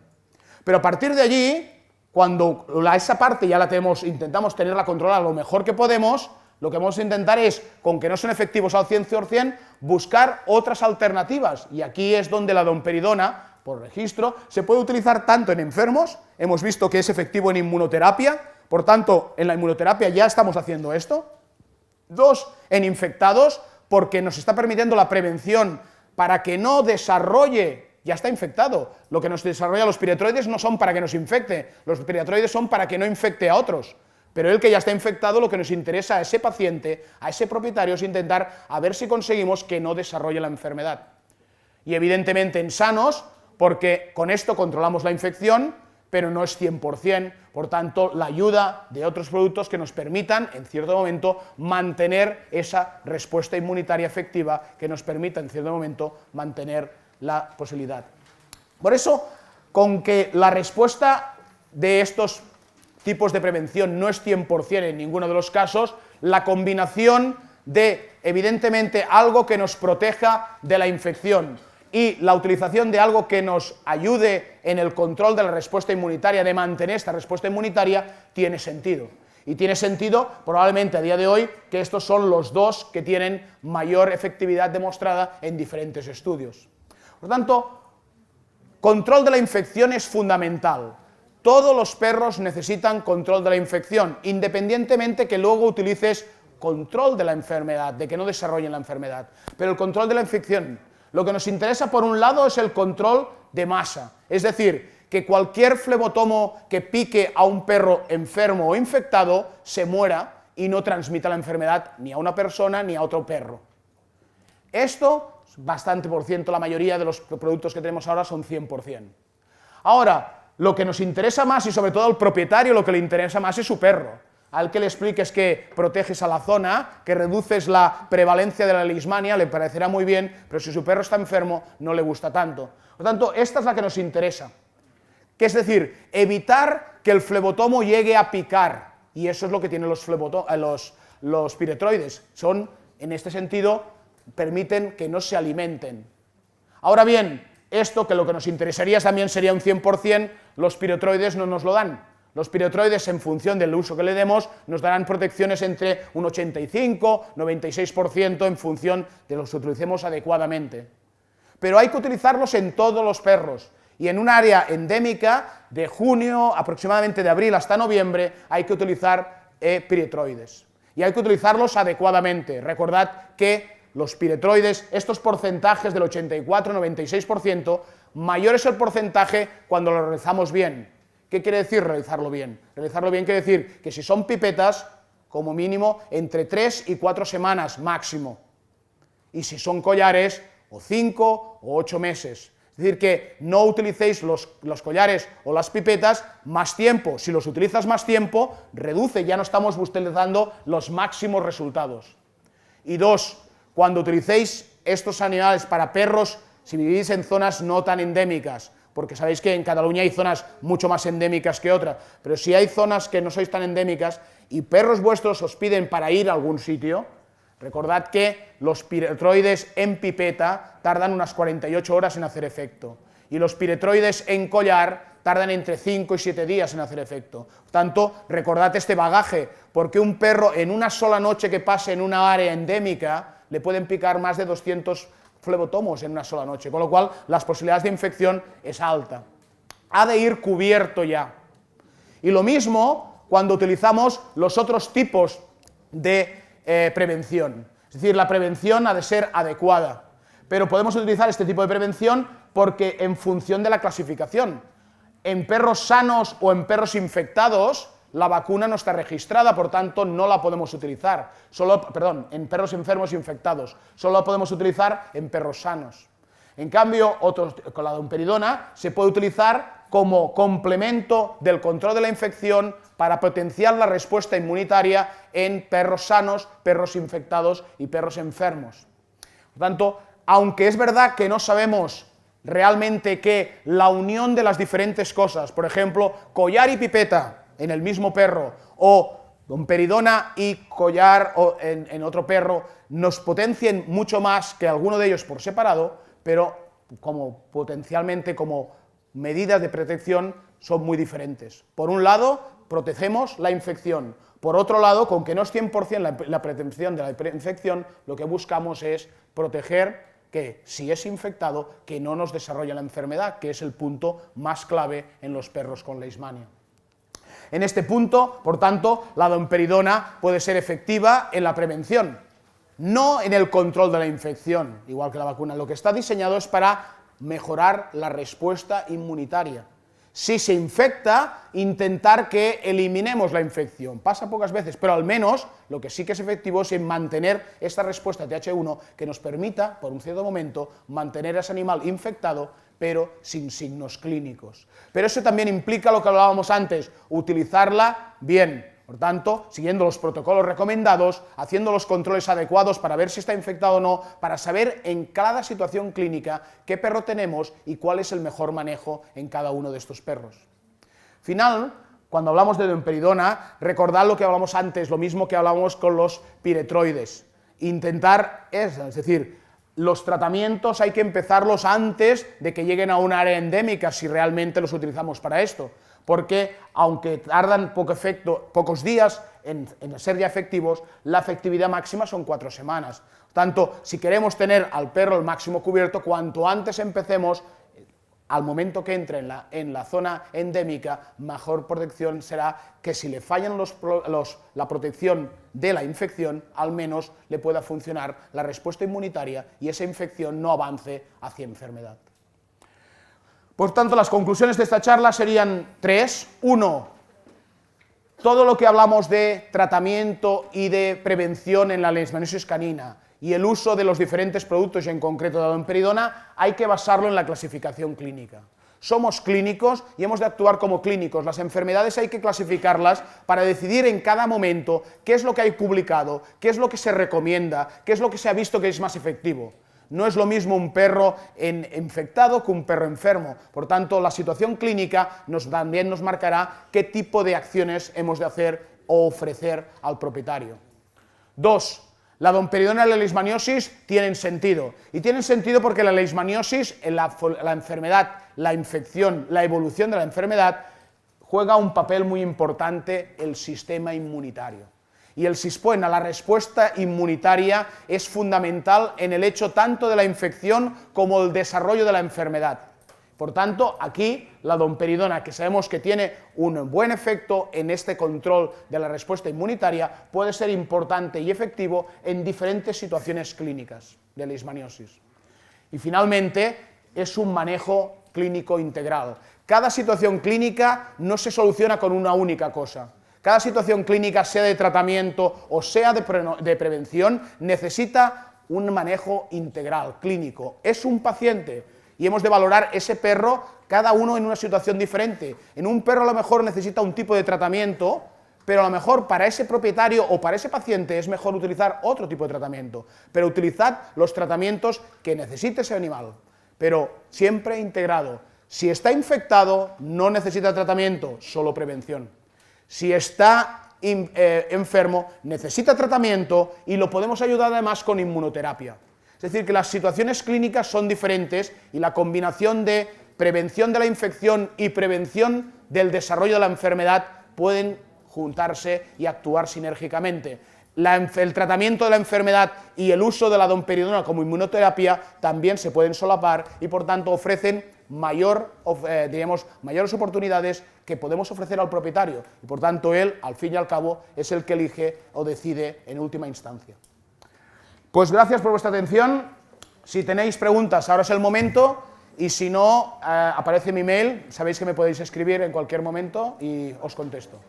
Pero a partir de allí, cuando esa parte ya la tenemos, intentamos tenerla controlada lo mejor que podemos, lo que vamos a intentar es, con que no son efectivos al 100%, buscar otras alternativas. Y aquí es donde la domperidona, por registro, se puede utilizar tanto en enfermos, hemos visto que es efectivo en inmunoterapia, por tanto, en la inmunoterapia ya estamos haciendo esto. 2, en infectados, porque nos está permitiendo la prevención para que no desarrolle, ya está infectado. Lo que nos desarrolla los piretroides no son para que nos infecte, los piretroides son para que no infecte a otros. Pero el que ya está infectado, lo que nos interesa a ese paciente, a ese propietario, es intentar a ver si conseguimos que no desarrolle la enfermedad. Y evidentemente en sanos, porque con esto controlamos la infección, pero no es 100%, por tanto, la ayuda de otros productos que nos permitan, en cierto momento, mantener esa respuesta inmunitaria efectiva, que nos permita, en cierto momento, mantener la posibilidad. Por eso, con que la respuesta de estos tipos de prevención no es 100% en ninguno de los casos, la combinación de, evidentemente, algo que nos proteja de la infección y la utilización de algo que nos ayude en el control de la respuesta inmunitaria, de mantener esta respuesta inmunitaria, tiene sentido. Y tiene sentido, probablemente a día de hoy, que estos son los dos que tienen mayor efectividad demostrada en diferentes estudios. Por tanto, control de la infección es fundamental. Todos los perros necesitan control de la infección, independientemente que luego utilices control de la enfermedad, de que no desarrollen la enfermedad. Pero el control de la infección, lo que nos interesa por un lado es el control de masa, es decir, que cualquier flebotomo que pique a un perro enfermo o infectado se muera y no transmita la enfermedad ni a una persona ni a otro perro. Esto, bastante por ciento, la mayoría de los productos que tenemos ahora son 100%. Ahora, lo que nos interesa más, y sobre todo al propietario lo que le interesa más, es su perro. Al que le expliques que proteges a la zona, que reduces la prevalencia de la leishmania, le parecerá muy bien, pero si su perro está enfermo, no le gusta tanto. Por lo tanto, esta es la que nos interesa, que es decir, evitar que el flebotomo llegue a picar, y eso es lo que tienen los piretroides. Son, en este sentido, permiten que no se alimenten. Ahora bien, esto, que lo que nos interesaría también sería un 100%, los piretroides no nos lo dan. Los piretroides, en función del uso que le demos, nos darán protecciones entre un 85-96% en función de los que utilicemos adecuadamente. Pero hay que utilizarlos en todos los perros, y en un área endémica, de junio, aproximadamente de abril hasta noviembre, hay que utilizar piretroides. Y hay que utilizarlos adecuadamente. Recordad que los piretroides, estos porcentajes del 84-96%, mayor es el porcentaje cuando lo realizamos bien. ¿Qué quiere decir realizarlo bien? Realizarlo bien quiere decir que si son pipetas, como mínimo, entre 3 y 4 semanas máximo. Y si son collares, o 5 o 8 meses. Es decir, que no utilicéis los collares o las pipetas más tiempo. Si los utilizas más tiempo, reduce, ya no estamos utilizando los máximos resultados. Y 2, cuando utilicéis estos animales para perros, si vivís en zonas no tan endémicas, porque sabéis que en Cataluña hay zonas mucho más endémicas que otras, pero si hay zonas que no sois tan endémicas y perros vuestros os piden para ir a algún sitio, recordad que los piretroides en pipeta tardan unas 48 horas en hacer efecto, y los piretroides en collar tardan entre 5 y 7 días en hacer efecto. Por tanto, recordad este bagaje, porque un perro en una sola noche que pase en una área endémica le pueden picar más de 200 flebotomos en una sola noche, con lo cual las posibilidades de infección es alta. Ha de ir cubierto ya. Y lo mismo cuando utilizamos los otros tipos de prevención. Es decir, la prevención ha de ser adecuada. Pero podemos utilizar este tipo de prevención porque en función de la clasificación. En perros sanos o en perros infectados, la vacuna no está registrada, por tanto no la podemos utilizar. En perros enfermos infectados, solo la podemos utilizar en perros sanos. En cambio, con la domperidona se puede utilizar como complemento del control de la infección para potenciar la respuesta inmunitaria en perros sanos, perros infectados y perros enfermos. Por tanto, aunque es verdad que no sabemos realmente que la unión de las diferentes cosas, por ejemplo, collar y pipeta en el mismo perro, o domperidona y collar en otro perro, nos potencien mucho más que alguno de ellos por separado, pero potencialmente como medidas de protección son muy diferentes. Por un lado, protegemos la infección. Por otro lado, con que no es 100% la prevención de la infección, lo que buscamos es proteger que si es infectado, que no nos desarrolle la enfermedad, que es el punto más clave en los perros con leishmania. En este punto, por tanto, la domperidona puede ser efectiva en la prevención, no en el control de la infección, igual que la vacuna. Lo que está diseñado es para mejorar la respuesta inmunitaria. Si se infecta, intentar que eliminemos la infección. Pasa pocas veces, pero al menos lo que sí que es efectivo es en mantener esta respuesta TH1 que nos permita, por un cierto momento, mantener a ese animal infectado, pero sin signos clínicos. Pero eso también implica lo que hablábamos antes, utilizarla bien. Por tanto, siguiendo los protocolos recomendados, haciendo los controles adecuados para ver si está infectado o no, para saber en cada situación clínica qué perro tenemos y cuál es el mejor manejo en cada uno de estos perros. Final, cuando hablamos de domperidona, recordad lo que hablamos antes, lo mismo que hablamos con los piretroides. Intentar, es decir, los tratamientos hay que empezarlos antes de que lleguen a un área endémica, si realmente los utilizamos para esto. Porque, aunque tardan pocos días en ser ya efectivos, la efectividad máxima son 4 semanas. Por tanto, si queremos tener al perro el máximo cubierto, cuanto antes empecemos, al momento que entre en la zona endémica, mejor protección será que si le fallan la protección de la infección, al menos le pueda funcionar la respuesta inmunitaria y esa infección no avance hacia enfermedad. Por tanto, las conclusiones de esta charla serían 3. 1. Todo lo que hablamos de tratamiento y de prevención en la leishmaniosis canina y el uso de los diferentes productos, y en concreto de la domperidona, hay que basarlo en la clasificación clínica. Somos clínicos y hemos de actuar como clínicos. Las enfermedades hay que clasificarlas para decidir en cada momento qué es lo que hay publicado, qué es lo que se recomienda, qué es lo que se ha visto que es más efectivo. No es lo mismo un perro infectado que un perro enfermo. Por tanto, la situación clínica también nos marcará qué tipo de acciones hemos de hacer o ofrecer al propietario. 2. La domperidona y la leishmaniosis tienen sentido. Y tienen sentido porque la leishmaniosis, la enfermedad, la infección, la evolución de la enfermedad, juega un papel muy importante el sistema inmunitario. Y el SISPOEN, la respuesta inmunitaria, es fundamental en el hecho tanto de la infección como el desarrollo de la enfermedad. Por tanto, aquí la domperidona, que sabemos que tiene un buen efecto en este control de la respuesta inmunitaria, puede ser importante y efectivo en diferentes situaciones clínicas de leishmaniosis. Y finalmente, es un manejo clínico integral. Cada situación clínica no se soluciona con una única cosa. Cada situación clínica, sea de tratamiento o sea de prevención, necesita un manejo integral, clínico. Es un paciente y hemos de valorar ese perro, cada uno en una situación diferente. En un perro a lo mejor necesita un tipo de tratamiento, pero a lo mejor para ese propietario o para ese paciente es mejor utilizar otro tipo de tratamiento. Pero utilizad los tratamientos que necesite ese animal, pero siempre integrado. Si está infectado, no necesita tratamiento, solo prevención. Si está enfermo, necesita tratamiento y lo podemos ayudar además con inmunoterapia. Es decir, que las situaciones clínicas son diferentes y la combinación de prevención de la infección y prevención del desarrollo de la enfermedad pueden juntarse y actuar sinérgicamente. El tratamiento de la enfermedad y el uso de la domperidona como inmunoterapia también se pueden solapar y por tanto ofrecen diríamos, mayores oportunidades que podemos ofrecer al propietario, y por tanto él, al fin y al cabo, es el que elige o decide en última instancia. Pues gracias por vuestra atención. Si tenéis preguntas, ahora es el momento, y si no, aparece mi mail, sabéis que me podéis escribir en cualquier momento y os contesto.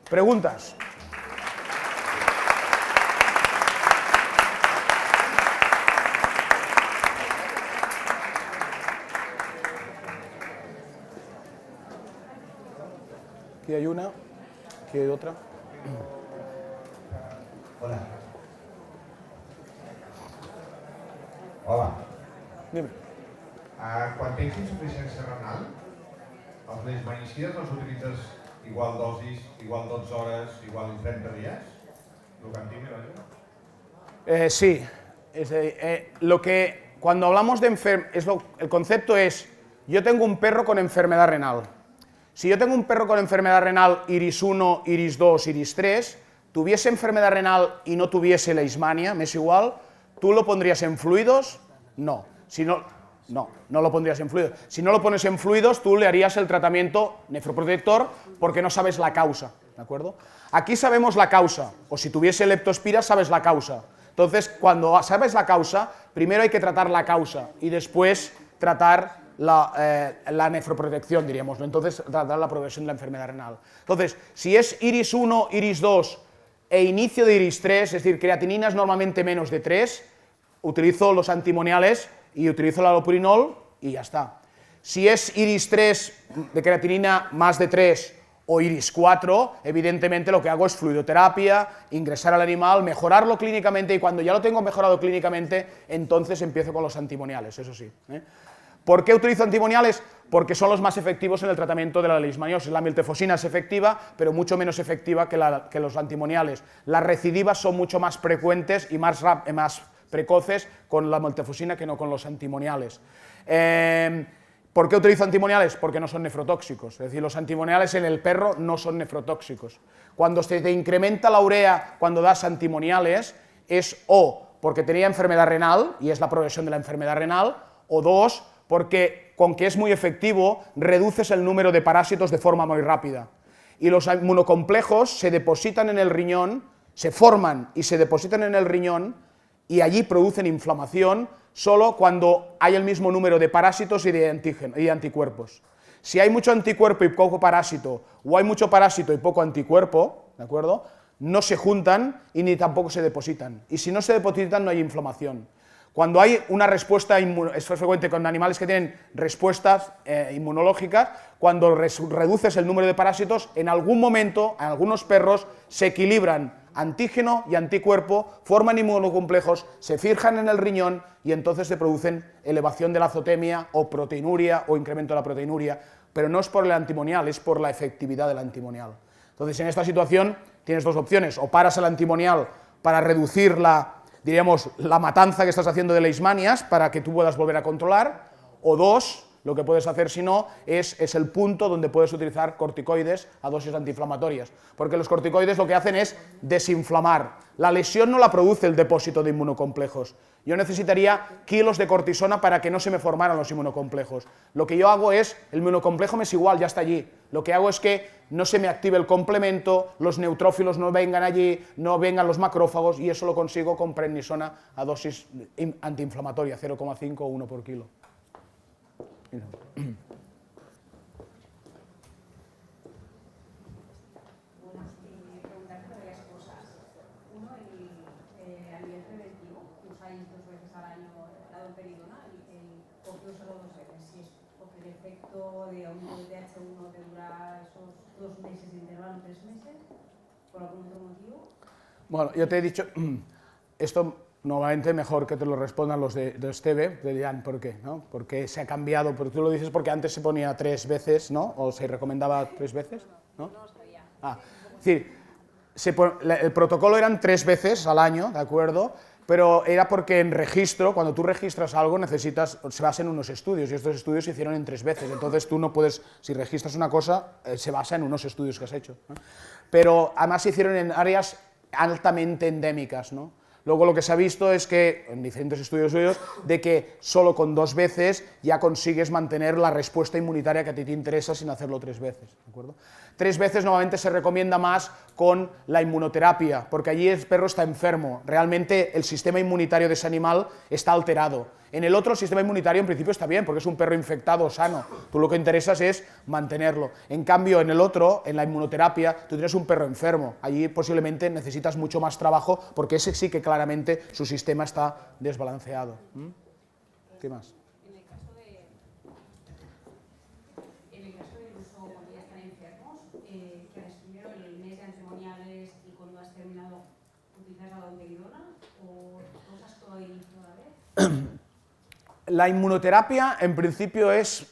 ¿Preguntas? Aquí hay una, aquí hay otra. Hola. Hola. Dime. Quan tens insuficiència renal, els leishmaniocides els utilitzes igual dosis, igual 12 hores, igual 30 días? ¿Lo cantimos, no? Sí. Cuando hablamos de el concepto es, yo tengo un perro con enfermedad renal. Si yo tengo un perro con enfermedad renal IRIS 1, IRIS 2, IRIS 3, tuviese enfermedad renal y no tuviese leishmania, me es igual, ¿tú lo pondrías en fluidos? No. Si no, no lo pondrías en fluidos. Si no lo pones en fluidos, tú le harías el tratamiento nefroprotector porque no sabes la causa, ¿de acuerdo? Aquí sabemos la causa, o si tuviese leptospira sabes la causa. Entonces, cuando sabes la causa, primero hay que tratar la causa y después tratar la nefroprotección, diríamos, ¿no? Entonces tratar la progresión de la enfermedad renal. Entonces, si es IRIS 1, IRIS 2 e inicio de IRIS 3, es decir, creatininas normalmente menos de 3, utilizo los antimoniales y utilizo el allopurinol y ya está. Si es IRIS 3 de creatinina más de 3 o IRIS 4, evidentemente lo que hago es fluidoterapia, ingresar al animal, mejorarlo clínicamente, y cuando ya lo tengo mejorado clínicamente, entonces empiezo con los antimoniales, eso sí. ¿Por qué utilizo antimoniales? Porque son los más efectivos en el tratamiento de la leishmaniosis. La miltefosina es efectiva, pero mucho menos efectiva que los antimoniales. Las recidivas son mucho más frecuentes y más precoces con la miltefosina que no con los antimoniales. ¿Por qué utilizo antimoniales? Porque no son nefrotóxicos. Es decir, los antimoniales en el perro no son nefrotóxicos. Cuando se te incrementa la urea cuando das antimoniales, es o porque tenía enfermedad renal, y es la progresión de la enfermedad renal, o dos, porque con que es muy efectivo, reduces el número de parásitos de forma muy rápida. Y los inmunocomplejos se depositan en el riñón, se forman y se depositan en el riñón, y allí producen inflamación solo cuando hay el mismo número de parásitos y de anticuerpos. Si hay mucho anticuerpo y poco parásito, o hay mucho parásito y poco anticuerpo, ¿de acuerdo?, no se juntan y ni tampoco se depositan. Y si no se depositan, no hay inflamación. Cuando hay una respuesta, es frecuente con animales que tienen respuestas inmunológicas, cuando reduces el número de parásitos, en algún momento, en algunos perros, se equilibran antígeno y anticuerpo, forman inmunocomplejos, se fijan en el riñón y entonces se producen elevación de la azotemia o proteinuria o incremento de la proteinuria, pero no es por el antimonial, es por la efectividad del antimonial. Entonces, en esta situación tienes dos opciones: o paras el antimonial para reducir diríamos, la matanza que estás haciendo de leishmanias para que tú puedas volver a controlar, o dos, lo que puedes hacer si no, es el punto donde puedes utilizar corticoides a dosis antiinflamatorias, porque los corticoides lo que hacen es desinflamar. La lesión no la produce el depósito de inmunocomplejos. Yo necesitaría kilos de cortisona para que no se me formaran los inmunocomplejos. Lo que yo hago es, el inmunocomplejo me es igual, ya está allí. Lo que hago es que no se me active el complemento, los neutrófilos no vengan allí, no vengan los macrófagos, y eso lo consigo con prednisona a dosis antiinflamatoria, 0,5 o 1 por kilo. Preguntarte varias cosas. Uno, a nivel preventivo, que usáis 2 veces al año la domperidona, ¿por qué usarlo 2 veces? Si es porque el efecto de aumento del TH1 te dura esos 2 meses de intervalo, 3 meses, ¿por algún otro motivo? Bueno, yo te he dicho, esto normalmente mejor que te lo respondan los de Esteve, te dirán por qué, ¿no? Porque se ha cambiado, pero tú lo dices porque antes se ponía 3 veces, ¿no? O se recomendaba 3 veces, ¿no? No sabía. Es decir, el protocolo eran 3 veces al año, ¿de acuerdo? Pero era porque en registro, cuando tú registras algo, se basa en unos estudios, y estos estudios se hicieron en 3 veces, entonces tú no puedes, si registras una cosa, se basa en unos estudios que has hecho, ¿no? Pero además se hicieron en áreas altamente endémicas, ¿no? Luego lo que se ha visto es que, en diferentes estudios, de que solo con 2 veces ya consigues mantener la respuesta inmunitaria que a ti te interesa sin hacerlo 3 veces, ¿de acuerdo? 3 veces normalmente se recomienda más con la inmunoterapia, porque allí el perro está enfermo, realmente el sistema inmunitario de ese animal está alterado. En el otro el sistema inmunitario en principio está bien, porque es un perro infectado o sano, tú lo que interesas es mantenerlo. En cambio, en el otro, en la inmunoterapia, tú tienes un perro enfermo, allí posiblemente necesitas mucho más trabajo, porque ese sí que claramente su sistema está desbalanceado. ¿Qué más? En el caso del uso cuando ya están enfermos, que harás primero el mes de antimoniales y cuando has terminado utilizas la domperidona o usas todo el inicio a la vez. La inmunoterapia en principio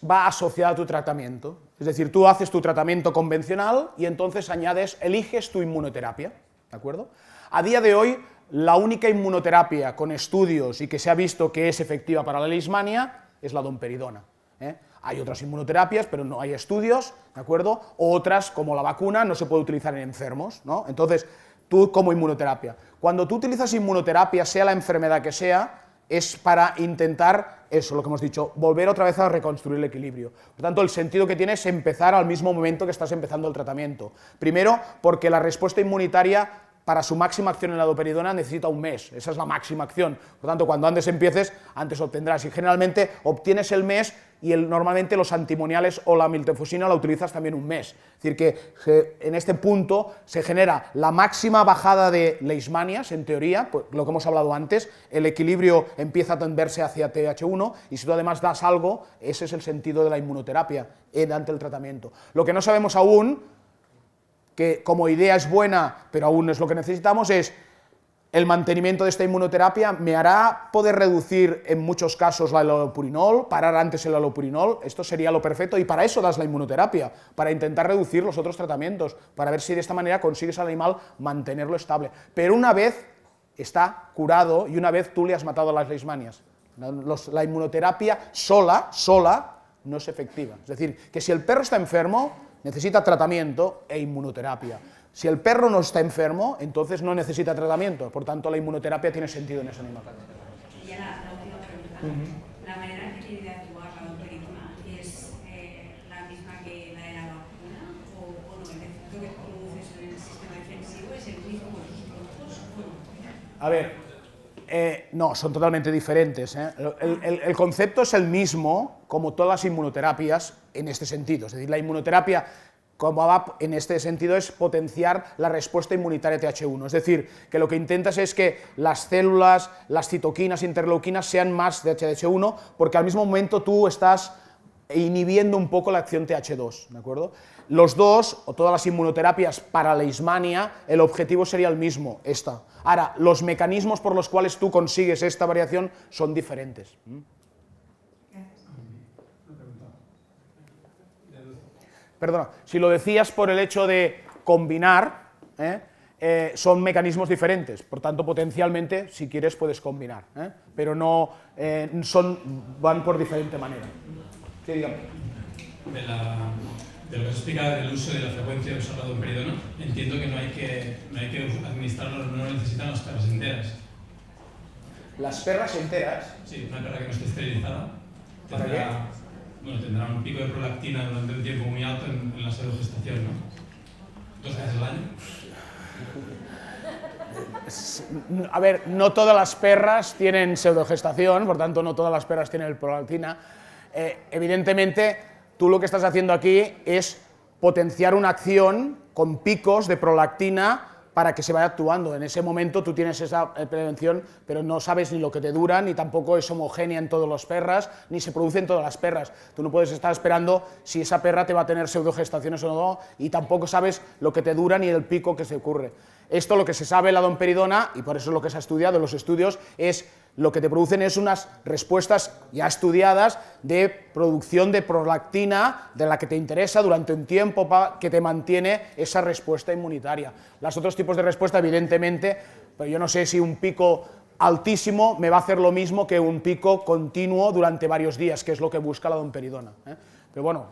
va asociada a tu tratamiento, es decir, tú haces tu tratamiento convencional y entonces eliges tu inmunoterapia, ¿de acuerdo? A día de hoy, la única inmunoterapia con estudios y que se ha visto que es efectiva para la leishmania es la domperidona. Hay otras inmunoterapias, pero no hay estudios, ¿de acuerdo? O otras, como la vacuna, no se puede utilizar en enfermos, ¿no? Entonces, tú como inmunoterapia. Cuando tú utilizas inmunoterapia, sea la enfermedad que sea, es para intentar, eso, lo que hemos dicho, volver otra vez a reconstruir el equilibrio. Por tanto, el sentido que tiene es empezar al mismo momento que estás empezando el tratamiento. Primero, porque la respuesta inmunitaria para su máxima acción en la domperidona necesita un mes, esa es la máxima acción. Por tanto, cuando antes empieces, antes obtendrás. Y generalmente obtienes el mes y normalmente los antimoniales o la miltefosina la utilizas también un mes. Es decir, que en este punto se genera la máxima bajada de leishmanias, en teoría, pues, lo que hemos hablado antes, el equilibrio empieza a tenderse hacia TH1 y si tú además das algo, ese es el sentido de la inmunoterapia ante el tratamiento. Lo que no sabemos aún, que como idea es buena, pero aún es lo que necesitamos, es el mantenimiento de esta inmunoterapia me hará poder reducir en muchos casos la allopurinol, parar antes el allopurinol, esto sería lo perfecto y para eso das la inmunoterapia, para intentar reducir los otros tratamientos, para ver si de esta manera consigues al animal mantenerlo estable. Pero una vez está curado y una vez tú le has matado a las leishmanias, la inmunoterapia sola no es efectiva. Es decir, que si el perro está enfermo, necesita tratamiento e inmunoterapia. Si el perro no está enfermo, entonces no necesita tratamiento, por tanto la inmunoterapia tiene sentido en ese animal. Y ahora la última pregunta. La manera en que tiene de actuar la domperidona es la misma que la de la vacuna o no, el efecto que produces en el sistema defensivo es el mismo con los productos o no. A ver, no, son totalmente diferentes. El concepto es el mismo como todas las inmunoterapias en este sentido, es decir, la inmunoterapia como va en este sentido es potenciar la respuesta inmunitaria TH1, es decir, que lo que intentas es que las células, las citoquinas, interleuquinas sean más de TH1, porque al mismo momento tú estás inhibiendo un poco la acción TH2, ¿de acuerdo? Los dos, o todas las inmunoterapias para leishmania, el objetivo sería el mismo, esta. Ahora, los mecanismos por los cuales tú consigues esta variación son diferentes. Perdona, si lo decías por el hecho de combinar, son mecanismos diferentes, por tanto potencialmente si quieres puedes combinar, pero no van por diferente manera. Sí, dígame. De lo que has explicado del uso de la frecuencia de usar la domperidona, entiendo que no hay que administrarlo, no lo necesitan las perras enteras. ¿Las perras enteras? Sí, una perra que no esté esterilizada ¿Para qué? Tendrá un pico de prolactina durante un tiempo muy alto en la pseudogestación, ¿no? 2 veces al año. A ver, no todas las perras tienen pseudogestación, por tanto no todas las perras tienen prolactina. Evidentemente, tú lo que estás haciendo aquí es potenciar una acción con picos de prolactina para que se vaya actuando. En ese momento tú tienes esa prevención, pero no sabes ni lo que te dura, ni tampoco es homogénea en todas las perras, ni se produce en todas las perras. Tú no puedes estar esperando si esa perra te va a tener pseudogestaciones o no, y tampoco sabes lo que te dura ni el pico que se ocurre. Esto lo que se sabe en la domperidona, y por eso es lo que se ha estudiado en los estudios, es lo que te producen es unas respuestas ya estudiadas de producción de prolactina de la que te interesa durante un tiempo que te mantiene esa respuesta inmunitaria. Los otros tipos de respuesta, evidentemente, pero yo no sé si un pico altísimo me va a hacer lo mismo que un pico continuo durante varios días, que es lo que busca la domperidona. Pero bueno,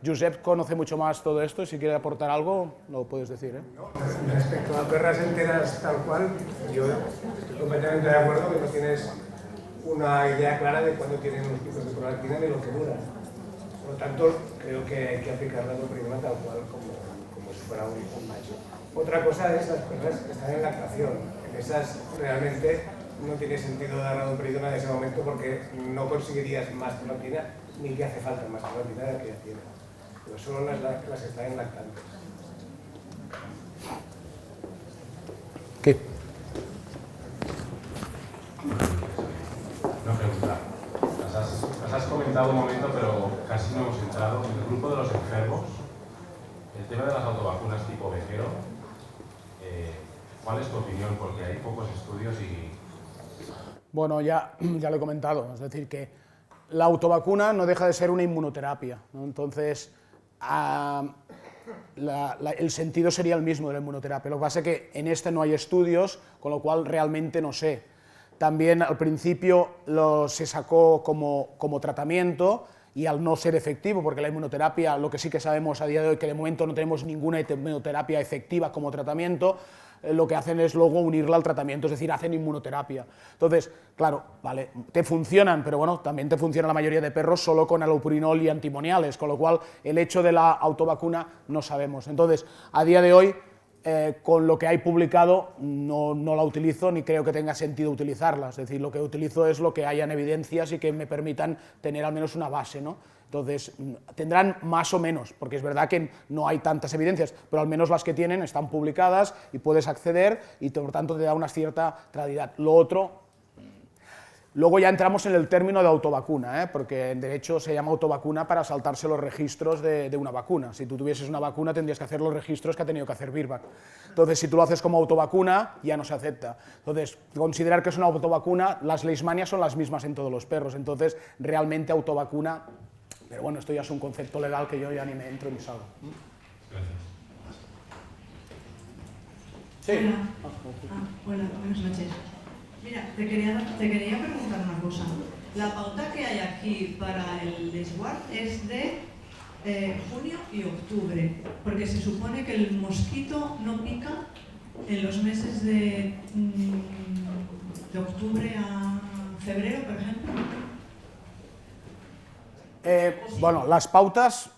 Josep conoce mucho más todo esto y si quiere aportar algo, lo puedes decir. Respecto a perras enteras tal cual, yo estoy completamente de acuerdo que no tienes una idea clara de cuándo tienen los picos de prolactina ni lo que duran. Por lo tanto, creo que hay que aplicar la dopamina tal cual como si fuera un macho. Otra cosa es las perras que están en lactación. En esas realmente no tiene sentido dar la domperidona en ese momento porque no conseguirías más prolactina ni que hace falta más prolactina de la que ya tienes. Pero solo las que están en lactantes. ¿Qué? Una pregunta. Las has comentado un momento, pero casi no hemos entrado. En el grupo de los enfermos, el tema de las autovacunas tipo ovejero, ¿cuál es tu opinión? Porque hay pocos estudios y... Bueno, ya lo he comentado, es decir, que la autovacuna no deja de ser una inmunoterapia, ¿no? Entonces, el sentido sería el mismo de la inmunoterapia. Lo que pasa es que en este no hay estudios, con lo cual realmente no sé. También al principio se sacó como tratamiento y al no ser efectivo, porque la inmunoterapia, lo que sí que sabemos a día de hoy, que de momento no tenemos ninguna inmunoterapia efectiva como tratamiento, lo que hacen es luego unirla al tratamiento, es decir, hacen inmunoterapia. Entonces, claro, vale, te funcionan, pero bueno, también te funciona la mayoría de perros solo con allopurinol y antimoniales, con lo cual el hecho de la autovacuna no sabemos. Entonces, a día de hoy, con lo que hay publicado, no la utilizo ni creo que tenga sentido utilizarla. Es decir, lo que utilizo es lo que hayan evidencias y que me permitan tener al menos una base, ¿no? Entonces, tendrán más o menos, porque es verdad que no hay tantas evidencias, pero al menos las que tienen están publicadas y puedes acceder y por tanto te da una cierta claridad. Lo otro, luego ya entramos en el término de autovacuna, porque en derecho se llama autovacuna para saltarse los registros de una vacuna. Si tú tuvieses una vacuna tendrías que hacer los registros que ha tenido que hacer Virbac. Entonces, si tú lo haces como autovacuna, ya no se acepta. Entonces, considerar que es una autovacuna, las leishmanias son las mismas en todos los perros, entonces realmente autovacuna. Pero bueno, esto ya es un concepto legal que yo ya ni me entro ni salgo. Gracias. Sí. Hola, buenas noches. Mira, te quería preguntar una cosa. La pauta que hay aquí para el Leishward es de junio y octubre, porque se supone que el mosquito no pica en los meses de octubre a febrero, por ejemplo. Bueno, las pautas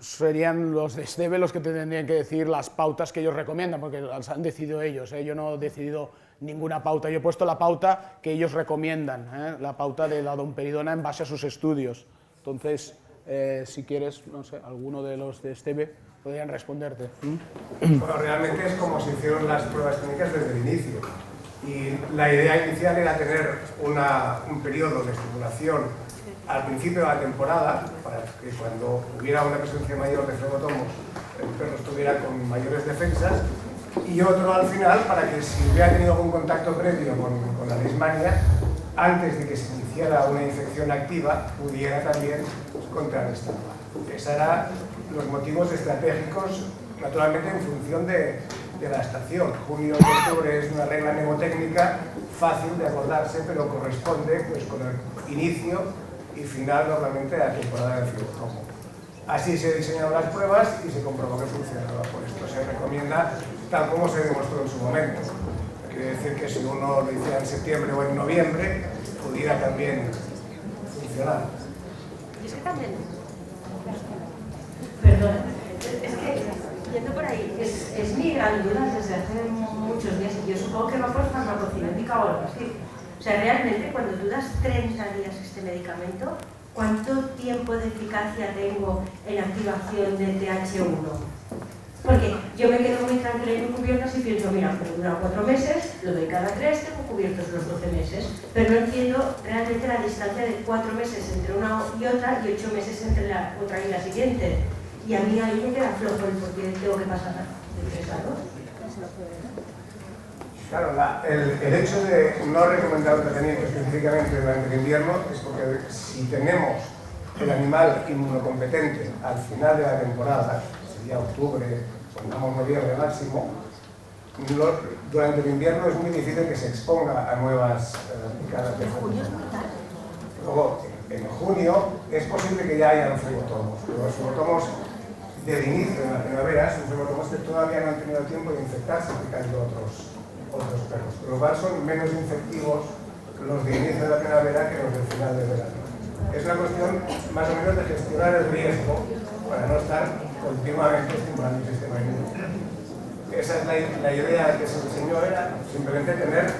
serían los de STEBE los que te tendrían que decir las pautas que ellos recomiendan, porque las han decidido ellos, yo no he decidido ninguna pauta, yo he puesto la pauta que ellos recomiendan, la pauta de la domperidona en base a sus estudios. Entonces, si quieres, no sé, alguno de los de STEBE podrían responderte. Bueno, realmente es como se hicieron las pruebas clínicas desde el inicio. Y la idea inicial era tener un periodo de estimulación al principio de la temporada, para que cuando hubiera una presencia mayor de flebotomos, el perro estuviera con mayores defensas, y otro al final para que si hubiera tenido algún contacto previo con la leishmania, antes de que se iniciara una infección activa, pudiera también contrarrestarla. Esos eran los motivos estratégicos, naturalmente en función de la estación. Junio y octubre es una regla mnemotécnica fácil de acordarse, pero corresponde pues, con el inicio y final normalmente de la temporada del flebotomo. Así se diseñaron las pruebas y se comprobó que funcionaba. Por esto se recomienda tal como se demostró en su momento. Quiere decir que si uno lo hiciera en septiembre o en noviembre, pudiera también funcionar. Es que también... Perdón, es que yendo por ahí, es mi gran duda desde hace muchos días y yo supongo que va por farmacocinética o algo así. O sea, realmente cuando tú das 30 días este medicamento, ¿cuánto tiempo de eficacia tengo en activación de TH1? Porque yo me quedo muy tranquila y muy cubierta si pienso, mira, me dura 4 meses, lo doy cada 3, tengo cubiertos los 12 meses. Pero no entiendo realmente la distancia de 4 meses entre una y otra y 8 meses entre la otra y la siguiente. Y a mí ahí me queda flojo el por qué tengo que pasar de 3 a 2. Claro, el hecho de no recomendar un tratamiento específicamente durante el invierno es porque si tenemos el animal inmunocompetente al final de la temporada, sería octubre, pongamos noviembre máximo, durante el invierno es muy difícil que se exponga a nuevas picadas de junio. Luego, en junio, es posible que ya hayan flebotomos, pero los flebotomos del inicio de la primavera son flebotomos que todavía no han tenido tiempo de infectarse picando otros perros, por lo cual son menos infectivos los de inicio de la primavera que los del final del verano. Es una cuestión más o menos de gestionar el riesgo para no estar continuamente estimulando el sistema inmune. Esa es la idea que se diseñó, era simplemente tener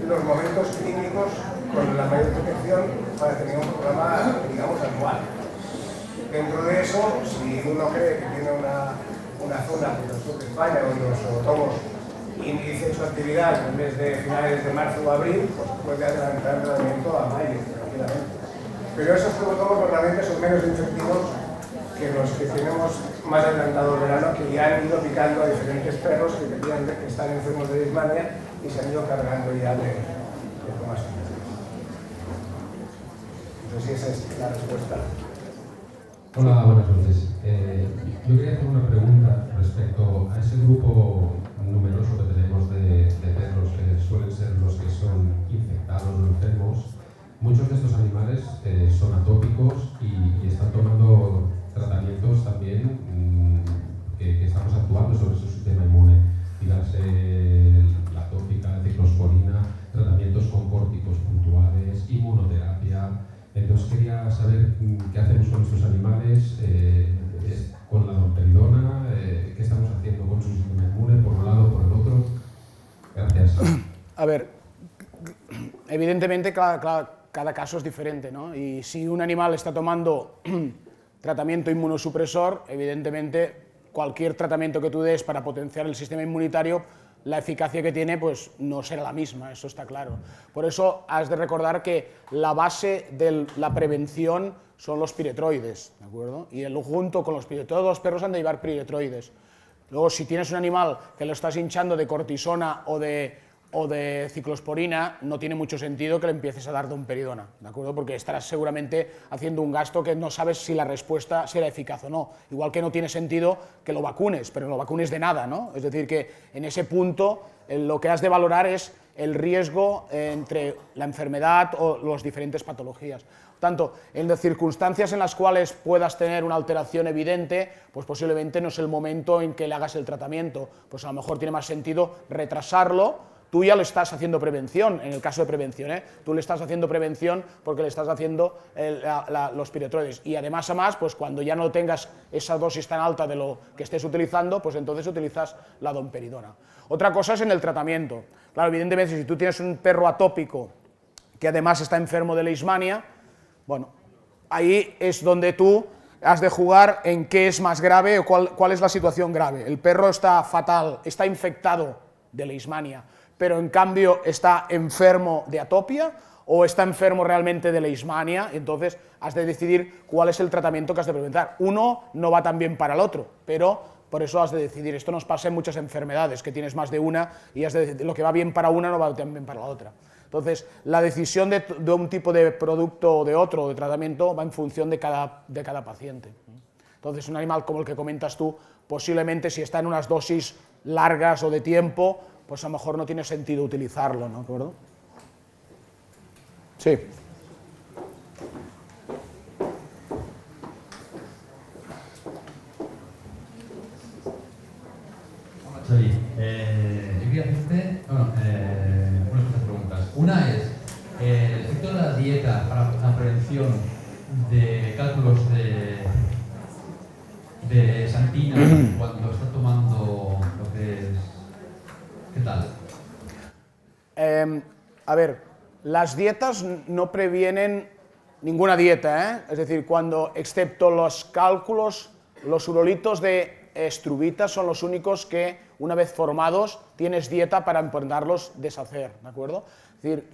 los momentos clínicos con la mayor protección para tener un programa, digamos, anual. Dentro de eso, si uno cree que tiene una zona como el sur de España donde los flebotomos inicie su actividad en vez de finales de marzo o abril, pues puede adelantar el tratamiento a mayo, tranquilamente. Pero esos flebotomos normalmente son menos infectivos que los que tenemos más adelantado el verano, que ya han ido picando a diferentes perros que tenían que estar enfermos de leishmania y se han ido cargando ya de tomas. No sé si esa es la respuesta. Hola, buenas noches. Yo quería hacer una pregunta respecto a ese grupo numeroso que tenemos de perros que suelen ser los que son infectados o enfermos. Muchos de estos animales son atópicos y están tomando tratamientos también que estamos actuando sobre su sistema inmune. Dígase la atópica, la ciclosporina, tratamientos con córticos puntuales, inmunoterapia. Entonces quería saber qué hacemos con estos animales, con la domperidona, qué estamos haciendo con su sistema inmune, por un lado o por el otro. Gracias. A ver, evidentemente cada caso es diferente, ¿no? Y si un animal está tomando tratamiento inmunosupresor, evidentemente cualquier tratamiento que tú des para potenciar el sistema inmunitario, la eficacia que tiene pues no será la misma, eso está claro. Por eso has de recordar que la base de la prevención son los piretroides, ¿de acuerdo? Y junto con los piretroides, todos los perros han de llevar piretroides. Luego, si tienes un animal que lo estás hinchando de cortisona o de ciclosporina, no tiene mucho sentido que le empieces a dar domperidona, ¿de acuerdo? Porque estarás seguramente haciendo un gasto que no sabes si la respuesta será eficaz o no. Igual que no tiene sentido que lo vacunes, pero lo vacunes de nada, ¿no? Es decir, que en ese punto lo que has de valorar es el riesgo entre la enfermedad o las diferentes patologías. Tanto, en las circunstancias en las cuales puedas tener una alteración evidente, pues posiblemente no es el momento en que le hagas el tratamiento, pues a lo mejor tiene más sentido retrasarlo. Tú ya le estás haciendo prevención, en el caso de prevención, tú le estás haciendo prevención porque le estás haciendo los piretroides. Y además a más, pues cuando ya no tengas esa dosis tan alta de lo que estés utilizando, pues entonces utilizas la domperidona. Otra cosa es en el tratamiento. Claro, evidentemente, si tú tienes un perro atópico que además está enfermo de leishmania, bueno, ahí es donde tú has de jugar en qué es más grave o cuál es la situación grave. El perro está fatal, está infectado de leishmania, pero en cambio está enfermo de atopia o está enfermo realmente de leishmania, entonces has de decidir cuál es el tratamiento que has de preventar. Uno no va tan bien para el otro, pero por eso has de decidir. Esto nos pasa en muchas enfermedades, que tienes más de una y lo que va bien para una no va tan bien para la otra. Entonces, la decisión de un tipo de producto o de otro, de tratamiento, va en función de cada paciente. Entonces, un animal como el que comentas tú, posiblemente si está en unas dosis largas o de tiempo, pues a lo mejor no tiene sentido utilizarlo, ¿no? ¿De acuerdo? Sí. Hola, Xavi. Yo quería hacerte unas cuantas preguntas. Una es, el efecto de la dieta para la prevención de cálculos de santina cuando está tomando lo que es... ¿Qué tal? A ver, las dietas no previenen ninguna dieta, es decir, excepto los cálculos, los urolitos de estrubita son los únicos que, una vez formados, tienes dieta para intentarlos deshacer, ¿de acuerdo? Es decir,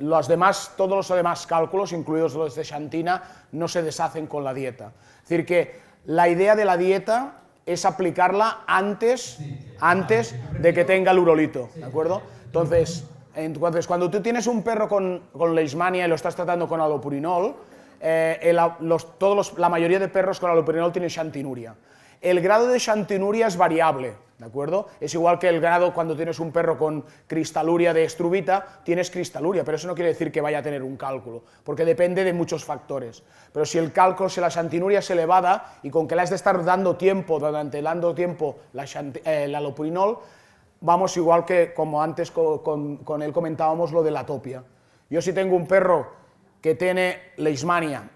todos los demás cálculos, incluidos los de xantina, no se deshacen con la dieta. Es decir, que la idea de la dieta es aplicarla antes de que tenga el urolito, ¿de acuerdo? Entonces, cuando tú tienes un perro con leishmania y lo estás tratando con allopurinol, la mayoría de perros con allopurinol tienen xantinuria. El grado de xantinuria es variable, ¿de acuerdo? Es igual que el grado cuando tienes un perro con cristaluria de estruvita, tienes cristaluria, pero eso no quiere decir que vaya a tener un cálculo, porque depende de muchos factores. Pero si el cálculo, si la xantinuria es elevada y con que le has de estar dando tiempo, el alopurinol, vamos igual que como antes con él comentábamos lo de la atopia. Yo si tengo un perro que tiene leishmania,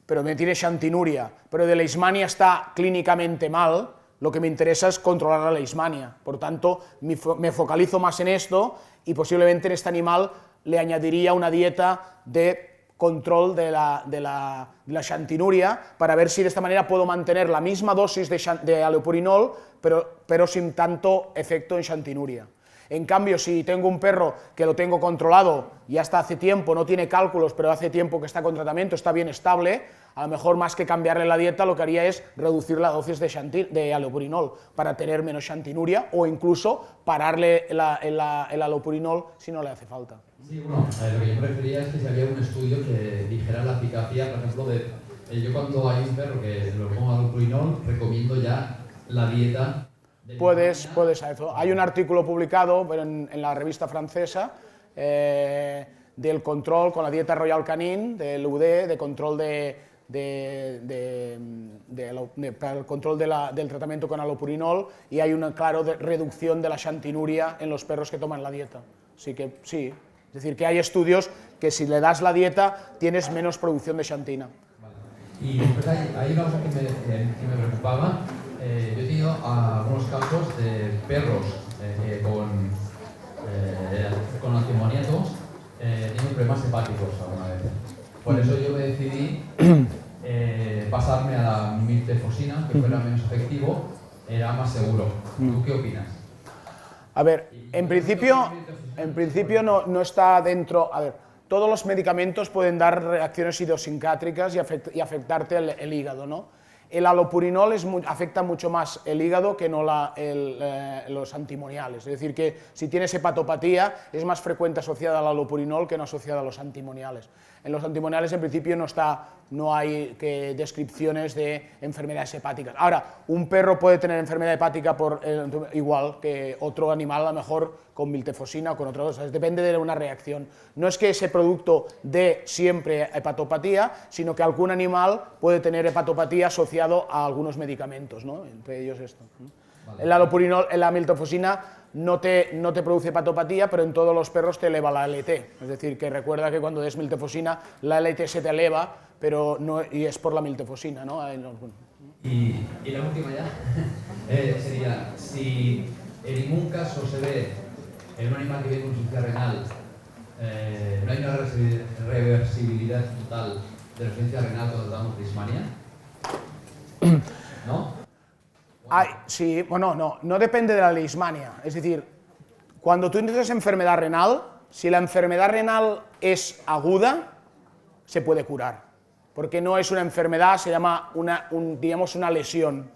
pero me tiene xantinuria, pero de leishmania está clínicamente mal, lo que me interesa es controlar la leishmania. Por tanto, me focalizo más en esto y posiblemente en este animal le añadiría una dieta de control de la xantinuria para ver si de esta manera puedo mantener la misma dosis de alopurinol, pero sin tanto efecto en xantinuria. En cambio, si tengo un perro que lo tengo controlado, ya está hace tiempo, no tiene cálculos, pero hace tiempo que está con tratamiento, está bien estable, a lo mejor más que cambiarle la dieta, lo que haría es reducir la dosis de alopurinol para tener menos xantinuria o incluso pararle el alopurinol si no le hace falta. Sí, bueno, lo que yo me refería es que si había un estudio que dijera la eficacia, por ejemplo, de yo cuando hay un perro que lo pongo alopurinol, recomiendo ya la dieta. Puedes eso. Hay un artículo publicado en la revista francesa del control con la dieta Royal Canin, del UD, de control para el control del tratamiento con alopurinol, y hay una clara reducción de la xantinuria en los perros que toman la dieta. Así que sí, es decir, que hay estudios que si le das la dieta tienes menos producción de xantina. Y después hay una cosa que me preocupaba. Yo he tenido algunos casos de perros con antimoniatos tienen problemas hepáticos alguna vez. Por eso yo me decidí pasarme a la miltefosina, que fuera menos efectivo, era más seguro. ¿Tú qué opinas? A ver, en principio no está dentro. A ver, todos los medicamentos pueden dar reacciones idiosincráticas y afectarte el hígado, ¿no? El alopurinol afecta mucho más el hígado que no los antimoniales. Es decir, que si tienes hepatopatía es más frecuente asociada al alopurinol que no asociada a los antimoniales. En los antimoniales en principio no hay descripciones de enfermedades hepáticas. Ahora, un perro puede tener enfermedad hepática igual que otro animal, a lo mejor con miltefosina o con otra cosa. Depende de una reacción. No es que ese producto dé siempre hepatopatía, sino que algún animal puede tener hepatopatía asociado a algunos medicamentos, ¿no? Entre ellos esto. Vale. El alopurinol, la miltefosina no te produce hepatopatía, pero en todos los perros te eleva la LT. Es decir, que recuerda que cuando des miltefosina, la LT se te eleva, pero no, y es por la miltefosina, ¿no? Y la última ya sería, si en ningún caso se ve en un animal que viene con insuficiencia renal, no hay una reversibilidad total de la insuficiencia renal cuando tratamos leishmania, ¿no? Sí, bueno, no depende de la leishmania. Es decir, cuando tú tienes enfermedad renal, si la enfermedad renal es aguda, se puede curar, porque no es una enfermedad, se llama digamos una lesión.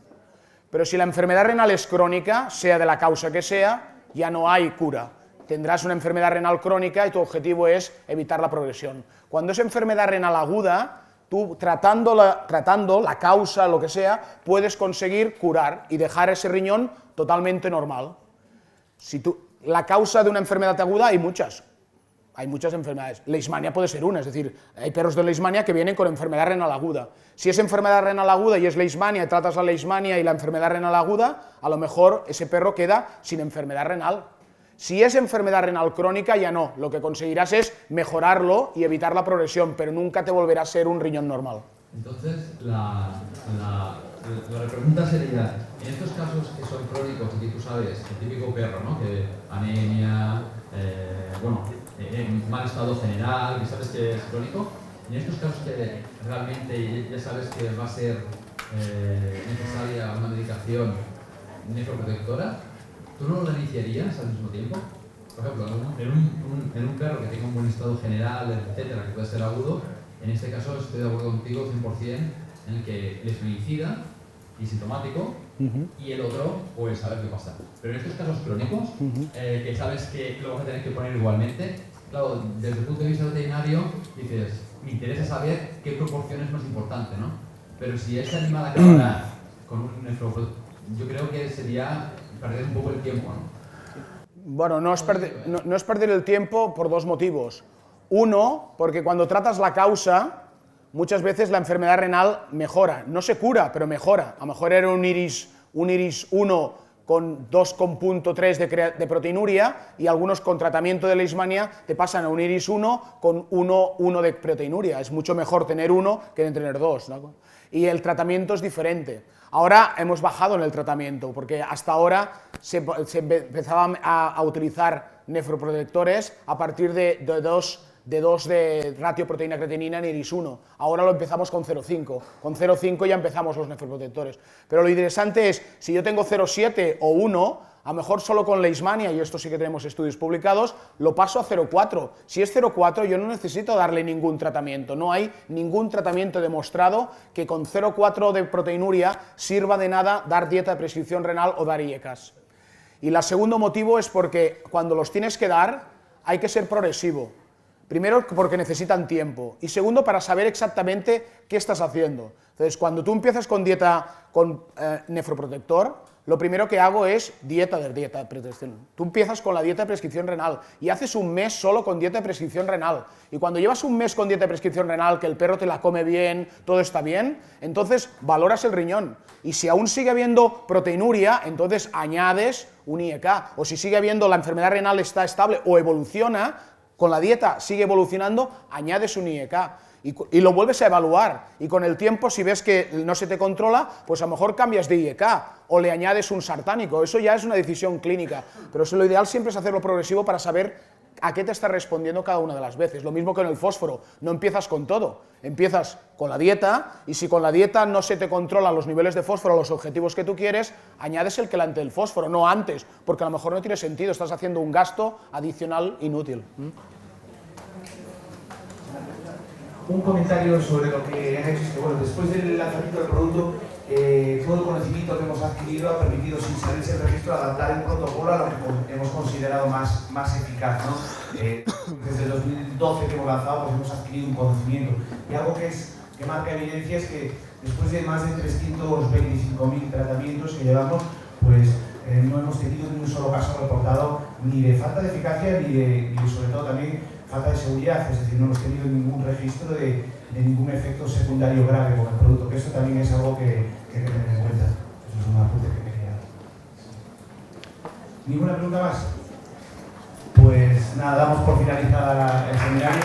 Pero si la enfermedad renal es crónica, sea de la causa que sea, ya no hay cura. Tendrás una enfermedad renal crónica y tu objetivo es evitar la progresión. Cuando es enfermedad renal aguda, tú tratando la causa, lo que sea, puedes conseguir curar y dejar ese riñón totalmente normal. La causa de una enfermedad aguda hay muchas enfermedades. Leishmania puede ser una, es decir, hay perros de leishmania que vienen con enfermedad renal aguda. Si es enfermedad renal aguda y es leishmania, y tratas la leishmania y la enfermedad renal aguda, a lo mejor ese perro queda sin enfermedad renal. Si es enfermedad renal crónica, ya no. Lo que conseguirás es mejorarlo y evitar la progresión, pero nunca te volverá a ser un riñón normal. Entonces, la pregunta sería, en estos casos que son crónicos, y que tú sabes, el típico perro, ¿no? Que anemia, en mal estado general, que sabes que es crónico, en estos casos que realmente ya sabes que va a ser necesaria una medicación nefroprotectora, ¿tú no lo iniciarías al mismo tiempo? Por ejemplo, en un perro que tenga un buen estado general, etcétera, que puede ser agudo, en este caso estoy de acuerdo contigo 100% en el que es feminicida y sintomático, y el otro, pues a ver qué pasa. Pero en estos casos crónicos, que sabes que lo vas a tener que poner igualmente, claro, desde el punto de vista veterinario, dices, me interesa saber qué proporción es más importante, ¿no? Pero si este animal acabará con un nefroprotector. Yo creo que sería perder un poco el tiempo, ¿no? Bueno, no es perder el tiempo por dos motivos. Uno, porque cuando tratas la causa, muchas veces la enfermedad renal mejora. No se cura, pero mejora. A lo mejor era un iris 1 con 2,3 de proteinuria y algunos con tratamiento de leishmania te pasan a un iris 1 con 1 de proteinuria. Es mucho mejor tener 1 que tener 2, ¿no? Y el tratamiento es diferente. Ahora hemos bajado en el tratamiento, porque hasta ahora se empezaba a utilizar nefroprotectores a partir de 2 de ratio proteína creatinina en iris 1. Ahora lo empezamos con 0,5. Con 0,5 ya empezamos los nefroprotectores. Pero lo interesante es, si yo tengo 0,7 o 1, a lo mejor solo con leishmania, y esto sí que tenemos estudios publicados, lo paso a 0,4. Si es 0,4 yo no necesito darle ningún tratamiento. No hay ningún tratamiento demostrado que con 0,4 de proteinuria sirva de nada dar dieta de prescripción renal o dar IECAS. Y el segundo motivo es porque cuando los tienes que dar hay que ser progresivo. Primero, porque necesitan tiempo. Y segundo, para saber exactamente qué estás haciendo. Entonces, cuando tú empiezas con dieta con nefroprotector, lo primero que hago es dieta de prescripción. Tú empiezas con la dieta de prescripción renal y haces un mes solo con dieta de prescripción renal. Y cuando llevas un mes con dieta de prescripción renal, que el perro te la come bien, todo está bien, entonces valoras el riñón. Y si aún sigue habiendo proteinuria, entonces añades un IEK. O si sigue habiendo, la enfermedad renal está estable o evoluciona, con la dieta sigue evolucionando, añades un IEK y lo vuelves a evaluar. Y con el tiempo, si ves que no se te controla, pues a lo mejor cambias de IEK o le añades un sartánico. Eso ya es una decisión clínica. Pero lo ideal siempre es hacerlo progresivo para saber a qué te está respondiendo cada una de las veces. Lo mismo que en el fósforo. No empiezas con todo. Empiezas con la dieta y si con la dieta no se te controlan los niveles de fósforo, los objetivos que tú quieres, añades el quelante del fósforo, no antes, porque a lo mejor no tiene sentido, estás haciendo un gasto adicional inútil. Un comentario sobre lo que han hecho, que bueno, después del lanzamiento del producto, todo el conocimiento que hemos adquirido ha permitido, sin salirse del registro, adaptar el protocolo a lo que hemos considerado más eficaz, ¿no? Desde el 2012 que hemos lanzado, pues hemos adquirido un conocimiento. Y algo que marca evidencia es que después de más de 325.000 tratamientos que llevamos, pues no hemos tenido ni un solo caso reportado ni de falta de eficacia ni sobre todo también falta de seguridad, es decir, no hemos tenido ningún registro de ningún efecto secundario grave con el producto, que eso también es algo que hay que tener en cuenta. Eso es un apunte que quería. ¿Ninguna pregunta más? Pues nada, damos por finalizada el seminario.